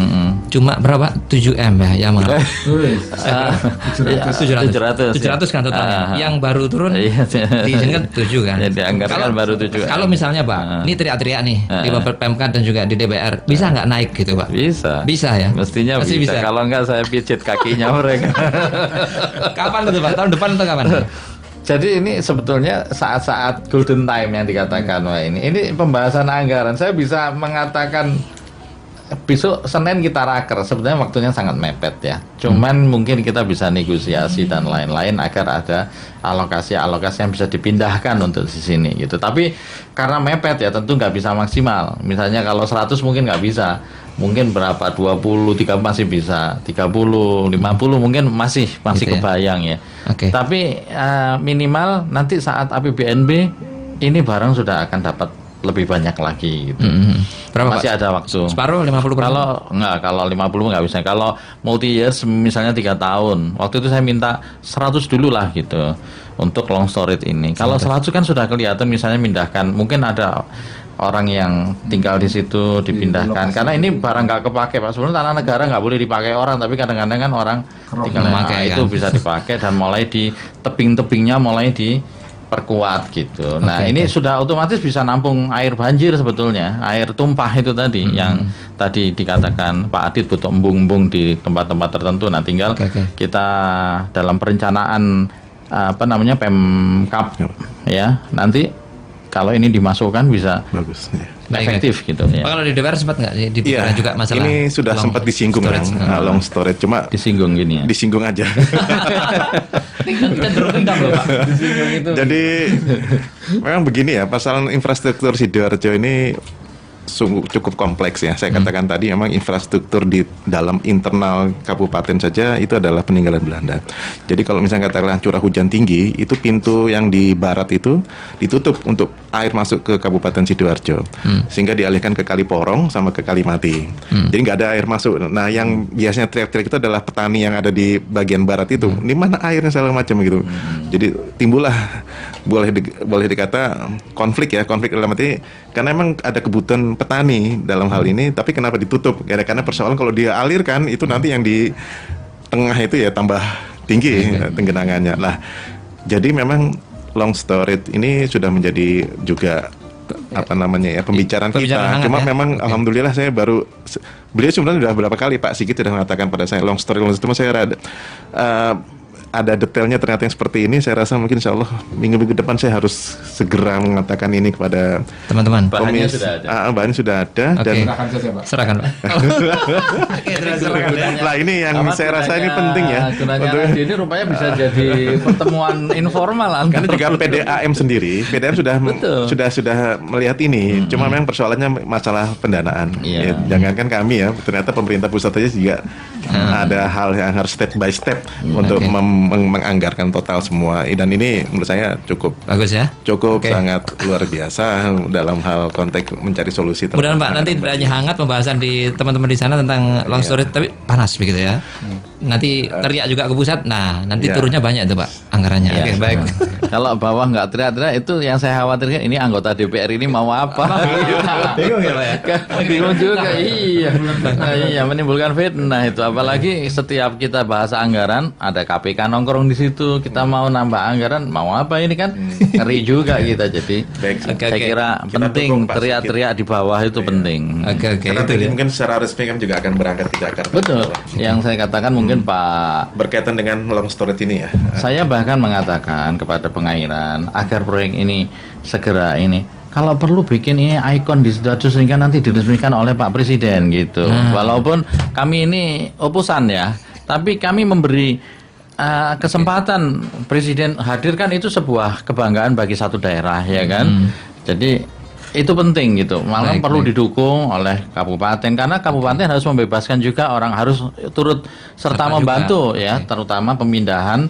Cuma berapa? 7M ya yang mahal. 700 kan totalnya. Yang baru turun di sini kan 7 kan. Ya, dianggarkan baru 7. Kalau misalnya Pak, ini teriak-teriak nih di Pemkab dan juga di DPR, bisa nggak naik gitu Pak? Bisa ya. Mestinya Pasti bisa. Kalau enggak saya pijit kakinya mereka. Kapan itu Pak? Tahun depan atau kapan? Jadi ini sebetulnya saat-saat golden time yang dikatakan wah ini pembahasan anggaran. Saya bisa mengatakan besok Senin kita raker. Sebenarnya waktunya sangat mepet ya. Cuman mungkin kita bisa negosiasi dan lain-lain agar ada alokasi-alokasi yang bisa dipindahkan untuk di sini gitu. Tapi karena mepet ya tentu nggak bisa maksimal. Misalnya kalau 100 mungkin nggak bisa. Mungkin berapa 20, 30 masih bisa, 30, 50 mungkin masih gitu kebayang ya. Tapi minimal nanti saat APBNB ini barang sudah akan dapat lebih banyak lagi gitu. Berapa masih Pak? ada waktu. Separuh 50%? Kalau 50 nggak bisa. Kalau multi years misalnya 3 tahun. Waktu itu saya minta 100 dulu lah gitu untuk long storage ini. Kalau 100 kan sudah kelihatan misalnya mindahkan. Mungkin ada orang yang tinggal di situ dipindahkan karena ini barang nggak kepake Pak. Sebenarnya tanah negara nggak boleh dipakai orang, tapi kadang-kadang kan orang tinggal memakai itu bisa dipakai dan mulai di tebing-tebingnya mulai diperkuat gitu. Nah ini sudah otomatis bisa nampung air banjir sebetulnya, air tumpah itu tadi yang tadi dikatakan Pak Adit butuh embung-embung di tempat-tempat tertentu. Nah tinggal kita dalam perencanaan Pemkab ya nanti kalau ini dimasukkan bisa bagus ya. Efektif gitu ya. Kalau di DPR sempat nggak dibicarakan juga masalah ini sudah sempat disinggung storage. Long storage, cuma disinggung gini ya. Disinggung aja. Jadi memang begini ya, persoalan infrastruktur Sidoarjo ini sungguh cukup kompleks ya. Saya katakan tadi memang infrastruktur di dalam internal kabupaten saja itu adalah peninggalan Belanda. Jadi kalau misalnya katakanlah curah hujan tinggi, itu pintu yang di barat itu ditutup untuk air masuk ke Kabupaten Sidoarjo, sehingga dialihkan ke Kali Porong sama ke Kali Mati. Jadi nggak ada air masuk. Nah yang biasanya teriak-teriak itu adalah petani yang ada di bagian barat itu. Di mana airnya segala macam gitu. Jadi timbullah boleh dikata konflik dalam arti karena memang ada kebutuhan petani dalam hal ini, tapi kenapa ditutup? Karena persoalan kalau dia alirkan itu nanti yang di tengah itu ya tambah tinggi genangannya. Nah, jadi memang long storage ini sudah menjadi juga pembicaraan kita. Cuma memang alhamdulillah saya beliau sebenarnya sudah berapa kali Pak Sigit sudah mengatakan pada saya long storage itu saya ada detailnya ternyata yang seperti ini. Saya rasa mungkin insya Allah minggu-minggu depan saya harus segera mengatakan ini kepada teman-teman. Bahannya sudah ada. Bahannya sudah ada dan serahkan Pak. Nah ini yang saya rasa ini penting ya. Untuk ini rupanya bisa jadi pertemuan informal karena juga PDAM sendiri, PDAM sudah melihat ini. Cuma memang persoalannya masalah pendanaan. Ya, jangankan kami ya, ternyata pemerintah pusat aja juga ada hal yang harus step by step untuk menganggarkan total semua, dan ini menurut saya cukup bagus ya, sangat luar biasa dalam hal konteks mencari solusi. Mudah-mudahan Pak nanti tidak hanya hangat pembahasan di teman-teman di sana tentang long storage, tapi panas begitu ya. Nanti teriak juga ke pusat. Nah, nanti turunnya banyak tuh Pak anggarannya. Oke, baik. Kalau bawah nggak teriak-teriak itu yang saya khawatirkan, ini anggota DPR ini mau apa? Bingung ya Pak ya? Bingung juga, iya menimbulkan fitnah itu. Apalagi setiap kita bahas anggaran ada KPK nongkrong di situ, kita mau nambah anggaran, mau apa ini kan ngeri juga kita. Jadi saya kira penting teriak-teriak di bawah itu penting. Karena itu mungkin secara resmi kan juga akan berangkat ke Jakarta. Betul. Yang saya katakan mungkin Pak berkaitan dengan long storage ini ya. Saya bahkan mengatakan kepada pengairan agar proyek ini segera ini, kalau perlu bikin ini ikon di Sidoarjo sehingga nanti diresmikan oleh Pak Presiden gitu. Walaupun kami ini oposan ya, tapi kami memberi kesempatan Presiden hadir, kan itu sebuah kebanggaan bagi satu daerah ya kan. Jadi itu penting gitu, malah perlu didukung oleh kabupaten, karena kabupaten harus membebaskan juga orang, harus turut serta membantu juga, ya, terutama pemindahan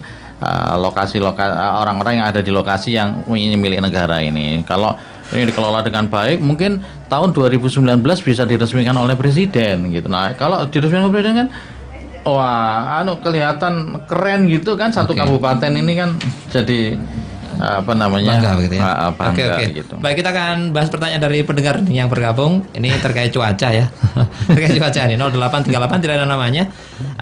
lokasi-lokasi orang-orang yang ada di lokasi yang ini milik negara ini. Kalau ini dikelola dengan baik, mungkin tahun 2019 bisa diresmikan oleh Presiden gitu. Nah, kalau diresmikan oleh Presiden kan, wah, kelihatan keren gitu kan, satu kabupaten ini kan jadi bangga begitu ya. bangga Oke. gitu. Baik, kita akan bahas pertanyaan dari pendengar nih yang bergabung. Ini terkait cuaca ya. Terkait cuaca nih 0838 tidak ada namanya.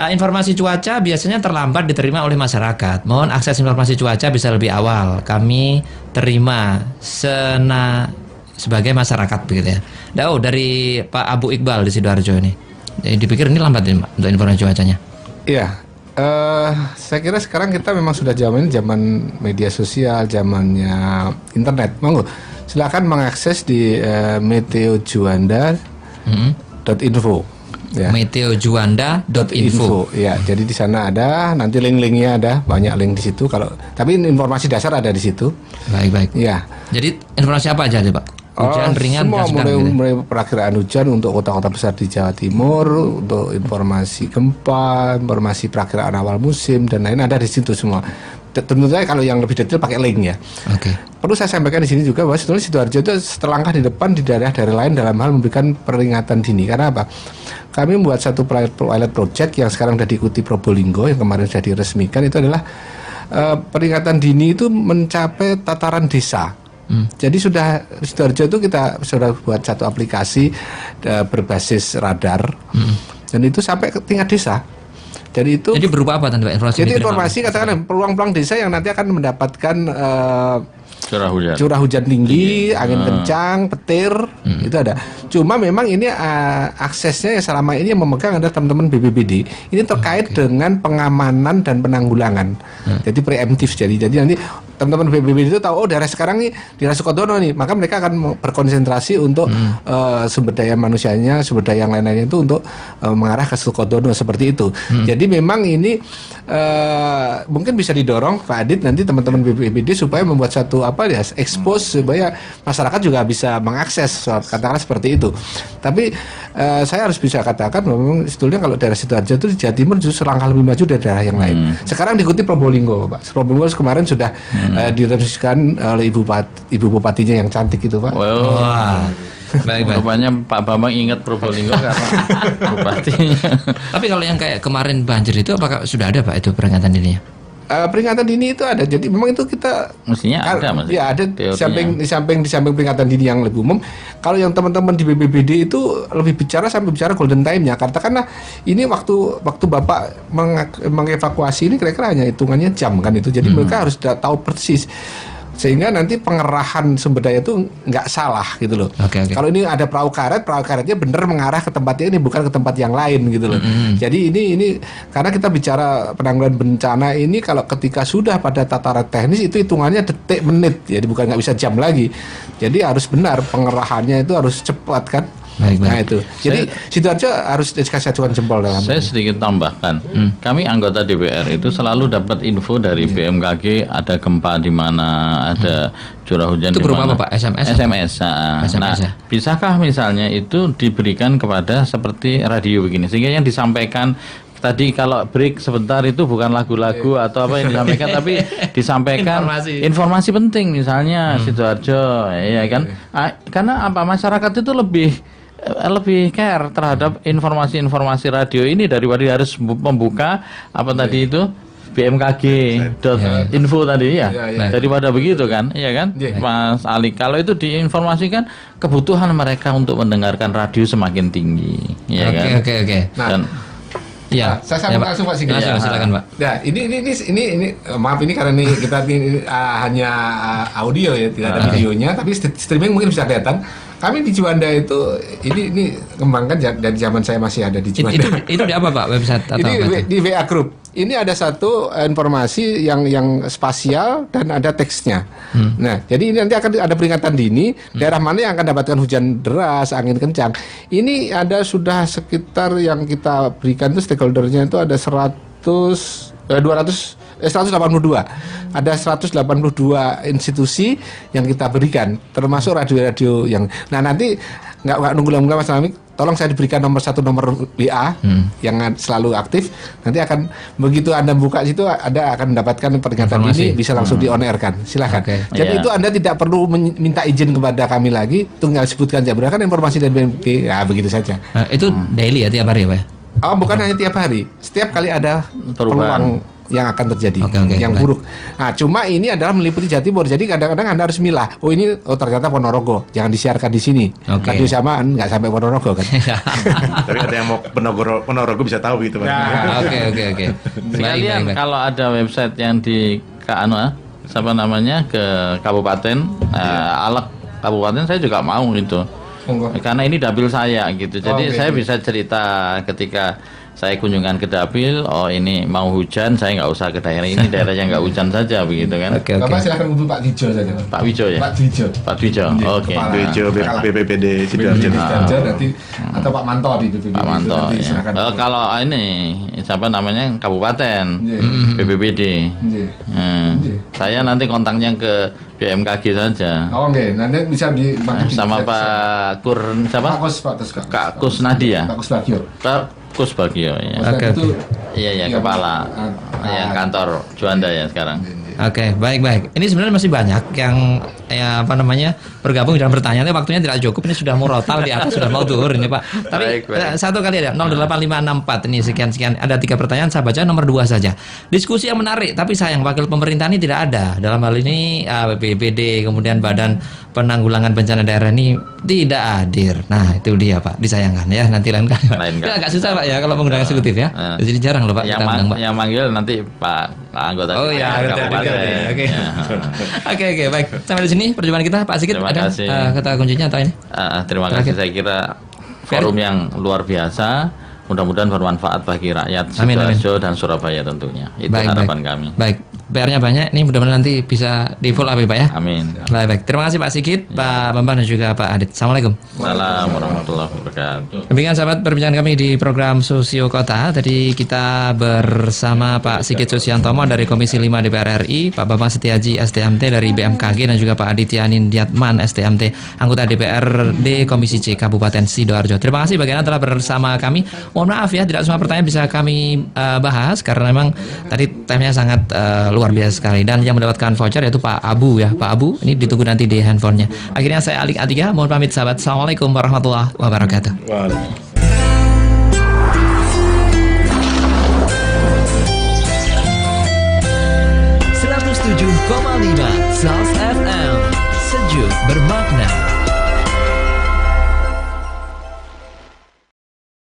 Informasi cuaca biasanya terlambat diterima oleh masyarakat. Mohon akses informasi cuaca bisa lebih awal. Kami terima sebagai masyarakat begitu ya. Dari Pak Abu Iqbal di Sidoarjo ini. Jadi dipikir ini lambat ini Pak, untuk informasi cuacanya. Iya. Saya kira sekarang kita memang sudah zaman media sosial, zamannya internet. Monggo, silakan mengakses di meteojuanda.info. Ya. meteojuanda.info. Ya, jadi di sana ada nanti link-linknya ada, banyak link di situ. Tapi informasi dasar ada di situ. Baik. Ya. Jadi informasi apa aja Pak? Hujan ringan semua dan sedang gitu. mulai perakiraan hujan untuk kota-kota besar di Jawa Timur, untuk informasi gempa, informasi perakiraan awal musim dan lain ada di situ semua. Tentu saja kalau yang lebih detail pakai link ya. Oke. Perlu saya sampaikan di sini juga bahwa sebetulnya Sidoarjo itu selangkah di depan di daerah-daerah lain dalam hal memberikan peringatan dini. Karena apa? Kami membuat satu pilot project yang sekarang sudah diikuti Probolinggo yang kemarin sudah diresmikan, itu adalah peringatan dini itu mencapai tataran desa. Jadi Sidoarjo itu kita sudah buat satu aplikasi berbasis radar dan itu sampai ke tingkat desa. Jadi berupa apa tadi Pak informasi? Jadi informasi katakan peluang-peluang desa yang nanti akan mendapatkan curah hujan tinggi, angin kencang, petir, itu ada. Cuma memang ini aksesnya yang selama ini yang memegang adalah teman-teman BPBD. Ini terkait dengan pengamanan dan penanggulangan. Jadi preemptif. Jadi nanti teman-teman BPBD itu tahu daerah sekarang nih daerah Sukodono nih, maka mereka akan berkonsentrasi untuk sumber daya manusianya, sumber daya yang lain-lainnya itu untuk mengarah ke Sukodono seperti itu. Jadi memang ini mungkin bisa didorong Pak Adit nanti teman-teman BPBD supaya membuat satu expose supaya masyarakat juga bisa mengakses katakanlah seperti itu. Tapi saya harus bisa katakan memang sebetulnya kalau daerah Sidoarjo itu di Jawa Timur justru langkah lebih maju dari daerah yang lain. Sekarang diikuti Probolinggo Pak. Probolinggo kemarin sudah diresmikan oleh ibu bupatinya yang cantik itu Pak. Wah. Baik. Rupanya Pak Bambang ingat Probolinggo karena bupatinya. Tapi kalau yang kayak kemarin banjir itu apakah sudah ada Pak itu peringatan dininya? Peringatan dini itu ada. Jadi memang itu kita mestinya ada Mas. Ya ada di samping peringatan dini yang lebih umum. Kalau yang teman-teman di BPBD itu lebih bicara golden time-nya. Katakanlah ini waktu Bapak mengevakuasi ini kira-kira hanya hitungannya jam kan itu. Jadi mereka harus tahu persis. Sehingga nanti pengerahan sumber daya itu nggak salah gitu loh. Okay. Kalau ini ada perahu karetnya benar mengarah ke tempatnya ini bukan ke tempat yang lain gitu loh. Jadi ini karena kita bicara penanggulangan bencana ini kalau ketika sudah pada tataran teknis itu hitungannya detik menit, jadi bukan nggak bisa jam lagi. Jadi harus benar pengerahannya itu harus cepat kan. Baik. Nah itu. Jadi Sidoarjo harus dikasih acuan jempol dalam. Saya sedikit tambahkan. Kami anggota DPR itu selalu dapat info dari BMKG ada gempa di mana, ada curah hujan di mana. Itu berupa apa Pak? SMS. Nah, bisakah misalnya itu diberikan kepada seperti radio begini sehingga yang disampaikan tadi kalau break sebentar itu bukan lagu-lagu atau apa yang disampaikan tapi disampaikan informasi penting misalnya Sidoarjo ya kan. Karena apa masyarakat itu lebih care terhadap informasi-informasi radio ini daripada harus membuka apa tadi itu bmkg.info tadi ya. Daripada begitu kan, iya kan, Mas Ali. Kalau itu diinformasikan kebutuhan mereka untuk mendengarkan radio semakin tinggi, ya kan. Oke. Dan ya, saya sambung langsung Pak Sigit. Silakan Pak. Nah, ini maaf ini karena kita hanya audio ya, tidak ada videonya, tapi streaming mungkin bisa kelihatan. Kami di Juanda itu ini kembangkan dari zaman saya masih ada di Juanda. Itu di apa Pak website atau ini apa? Di WA Group. Ini ada satu informasi yang spasial dan ada teksnya. Nah, jadi ini nanti akan ada peringatan dini daerah mana yang akan dapatkan hujan deras, angin kencang. Ini ada sudah sekitar yang kita berikan itu stakeholdernya itu ada 182. Ada 182 institusi yang kita berikan, termasuk radio-radio yang. Nah nanti nggak nunggu lama Mas Namik, tolong saya diberikan nomor WA yang selalu aktif. Nanti akan begitu Anda buka situ, Anda akan mendapatkan peringatan ini bisa langsung di on air kan. Silakan. Jadi itu Anda tidak perlu minta izin kepada kami lagi, tinggal sebutkan saja. Berikan informasi dari BMKG. Ya begitu saja. Itu daily ya tiap hari ya Pak? Oh bukan hanya tiap hari, setiap kali ada peluang yang akan terjadi, Oke, yang baik. buruk. Nah, cuma ini adalah meliputi Jawa Timur. Jadi kadang-kadang Anda harus milah. Oh ini, oh ternyata Ponorogo, jangan disiarkan di sini. Oke. Radio samaan nggak sampai Ponorogo kan? Tapi ada yang mau Ponorogo bisa tahu gitu Pak. Nah. Oke. Sekalian kalau ada website yang di siapa namanya ke kabupaten Alek kabupaten saya juga mau gitu. Monggo. Karena ini dapil saya gitu. Jadi Oke. saya bisa cerita ketika saya kunjungan ke dapil, oh ini mau hujan, saya nggak usah ke daerah ini, daerah yang nggak hujan saja begitu kan. Oke. Bapak silakan hubungi Pak Dijo saja. Pak Wijo ya? Pak Dijo. Pak Wijo. Oke. Kepala. Bejo BPPD Sidoarjo. Sidoarjo nanti atau Pak Manto di BPBD. Pak Manto Nanti ya. silakan. Kalau ini siapa namanya kabupaten Iya. BPBD. Iya. Saya nanti kontaknya ke BMKG saja. Oh oke, nanti bisa di Sama Pak Kur siapa? Kak Kusnadi ya? Pak Kusbagio. Pak Kusbagio ya. Oke. Itu Iya kepala yang kantor Juanda ya sekarang. Oke, baik. Ini sebenarnya masih banyak yang bergabung dan bertanya. Tapi waktunya tidak cukup. Ini sudah murotal di atas, sudah mau zuhur ini Pak. Tapi Baik. satu kali ada 08564 ini sekian. Ada 3 pertanyaan. Saya baca nomor 2 saja. Diskusi yang menarik, tapi sayang wakil pemerintah ini tidak ada. Dalam hal ini BPBD kemudian Badan Penanggulangan Bencana Daerah ini tidak hadir. Nah itu dia Pak. Disayangkan ya. Nanti lain kali. Lain kali. Agak susah Pak ya kalau menggunakan eksekutif ya. Jadi jarang loh Pak. Yang, kita undang, Pak. yang manggil nanti Pak anggota Oh iya, DPR ngerti. kabupaten. Oke. Ya. Oke, baik. Sampai di sini perjumpaan kita, Pak Sigit. Terima Ada kasih. kata kuncinya atau ini? Terima Terakhir. kasih, saya kira forum yang luar biasa, mudah-mudahan bermanfaat bagi rakyat Amin, Sidoarjo dan Surabaya tentunya. Itu harapan kami. Baik. PR-nya banyak. Ini mudah-mudahan nanti bisa di follow up ya, Pak ya. Amin. Baik. Terima kasih Pak Sigit, Pak Bambang dan juga Pak Adit. Assalamualaikum. Assalamualaikum warahmatullahi wabarakatuh. Demikian sahabat perbincangan kami di program Sosio Kota. Tadi kita bersama Pak Sigit Susiantomo dari Komisi 5 DPR RI, Pak Bambang Setiaji STMT dari BMKG dan juga Pak Aditya Nindyaatman STMT anggota DPRD Komisi C Kabupaten Sidoarjo. Terima kasih bagi Anda telah bersama kami. Mohon maaf ya tidak semua pertanyaan bisa kami bahas karena memang tadi temanya sangat luar biasa sekali dan yang mendapatkan voucher yaitu Pak Abu ya. Pak Abu ini ditunggu nanti di handphonenya. Akhirnya saya Alik Atiga mohon pamit sahabat. Assalamualaikum warahmatullahi wabarakatuh. 107,5 SALS FM. Sejuk bermakna.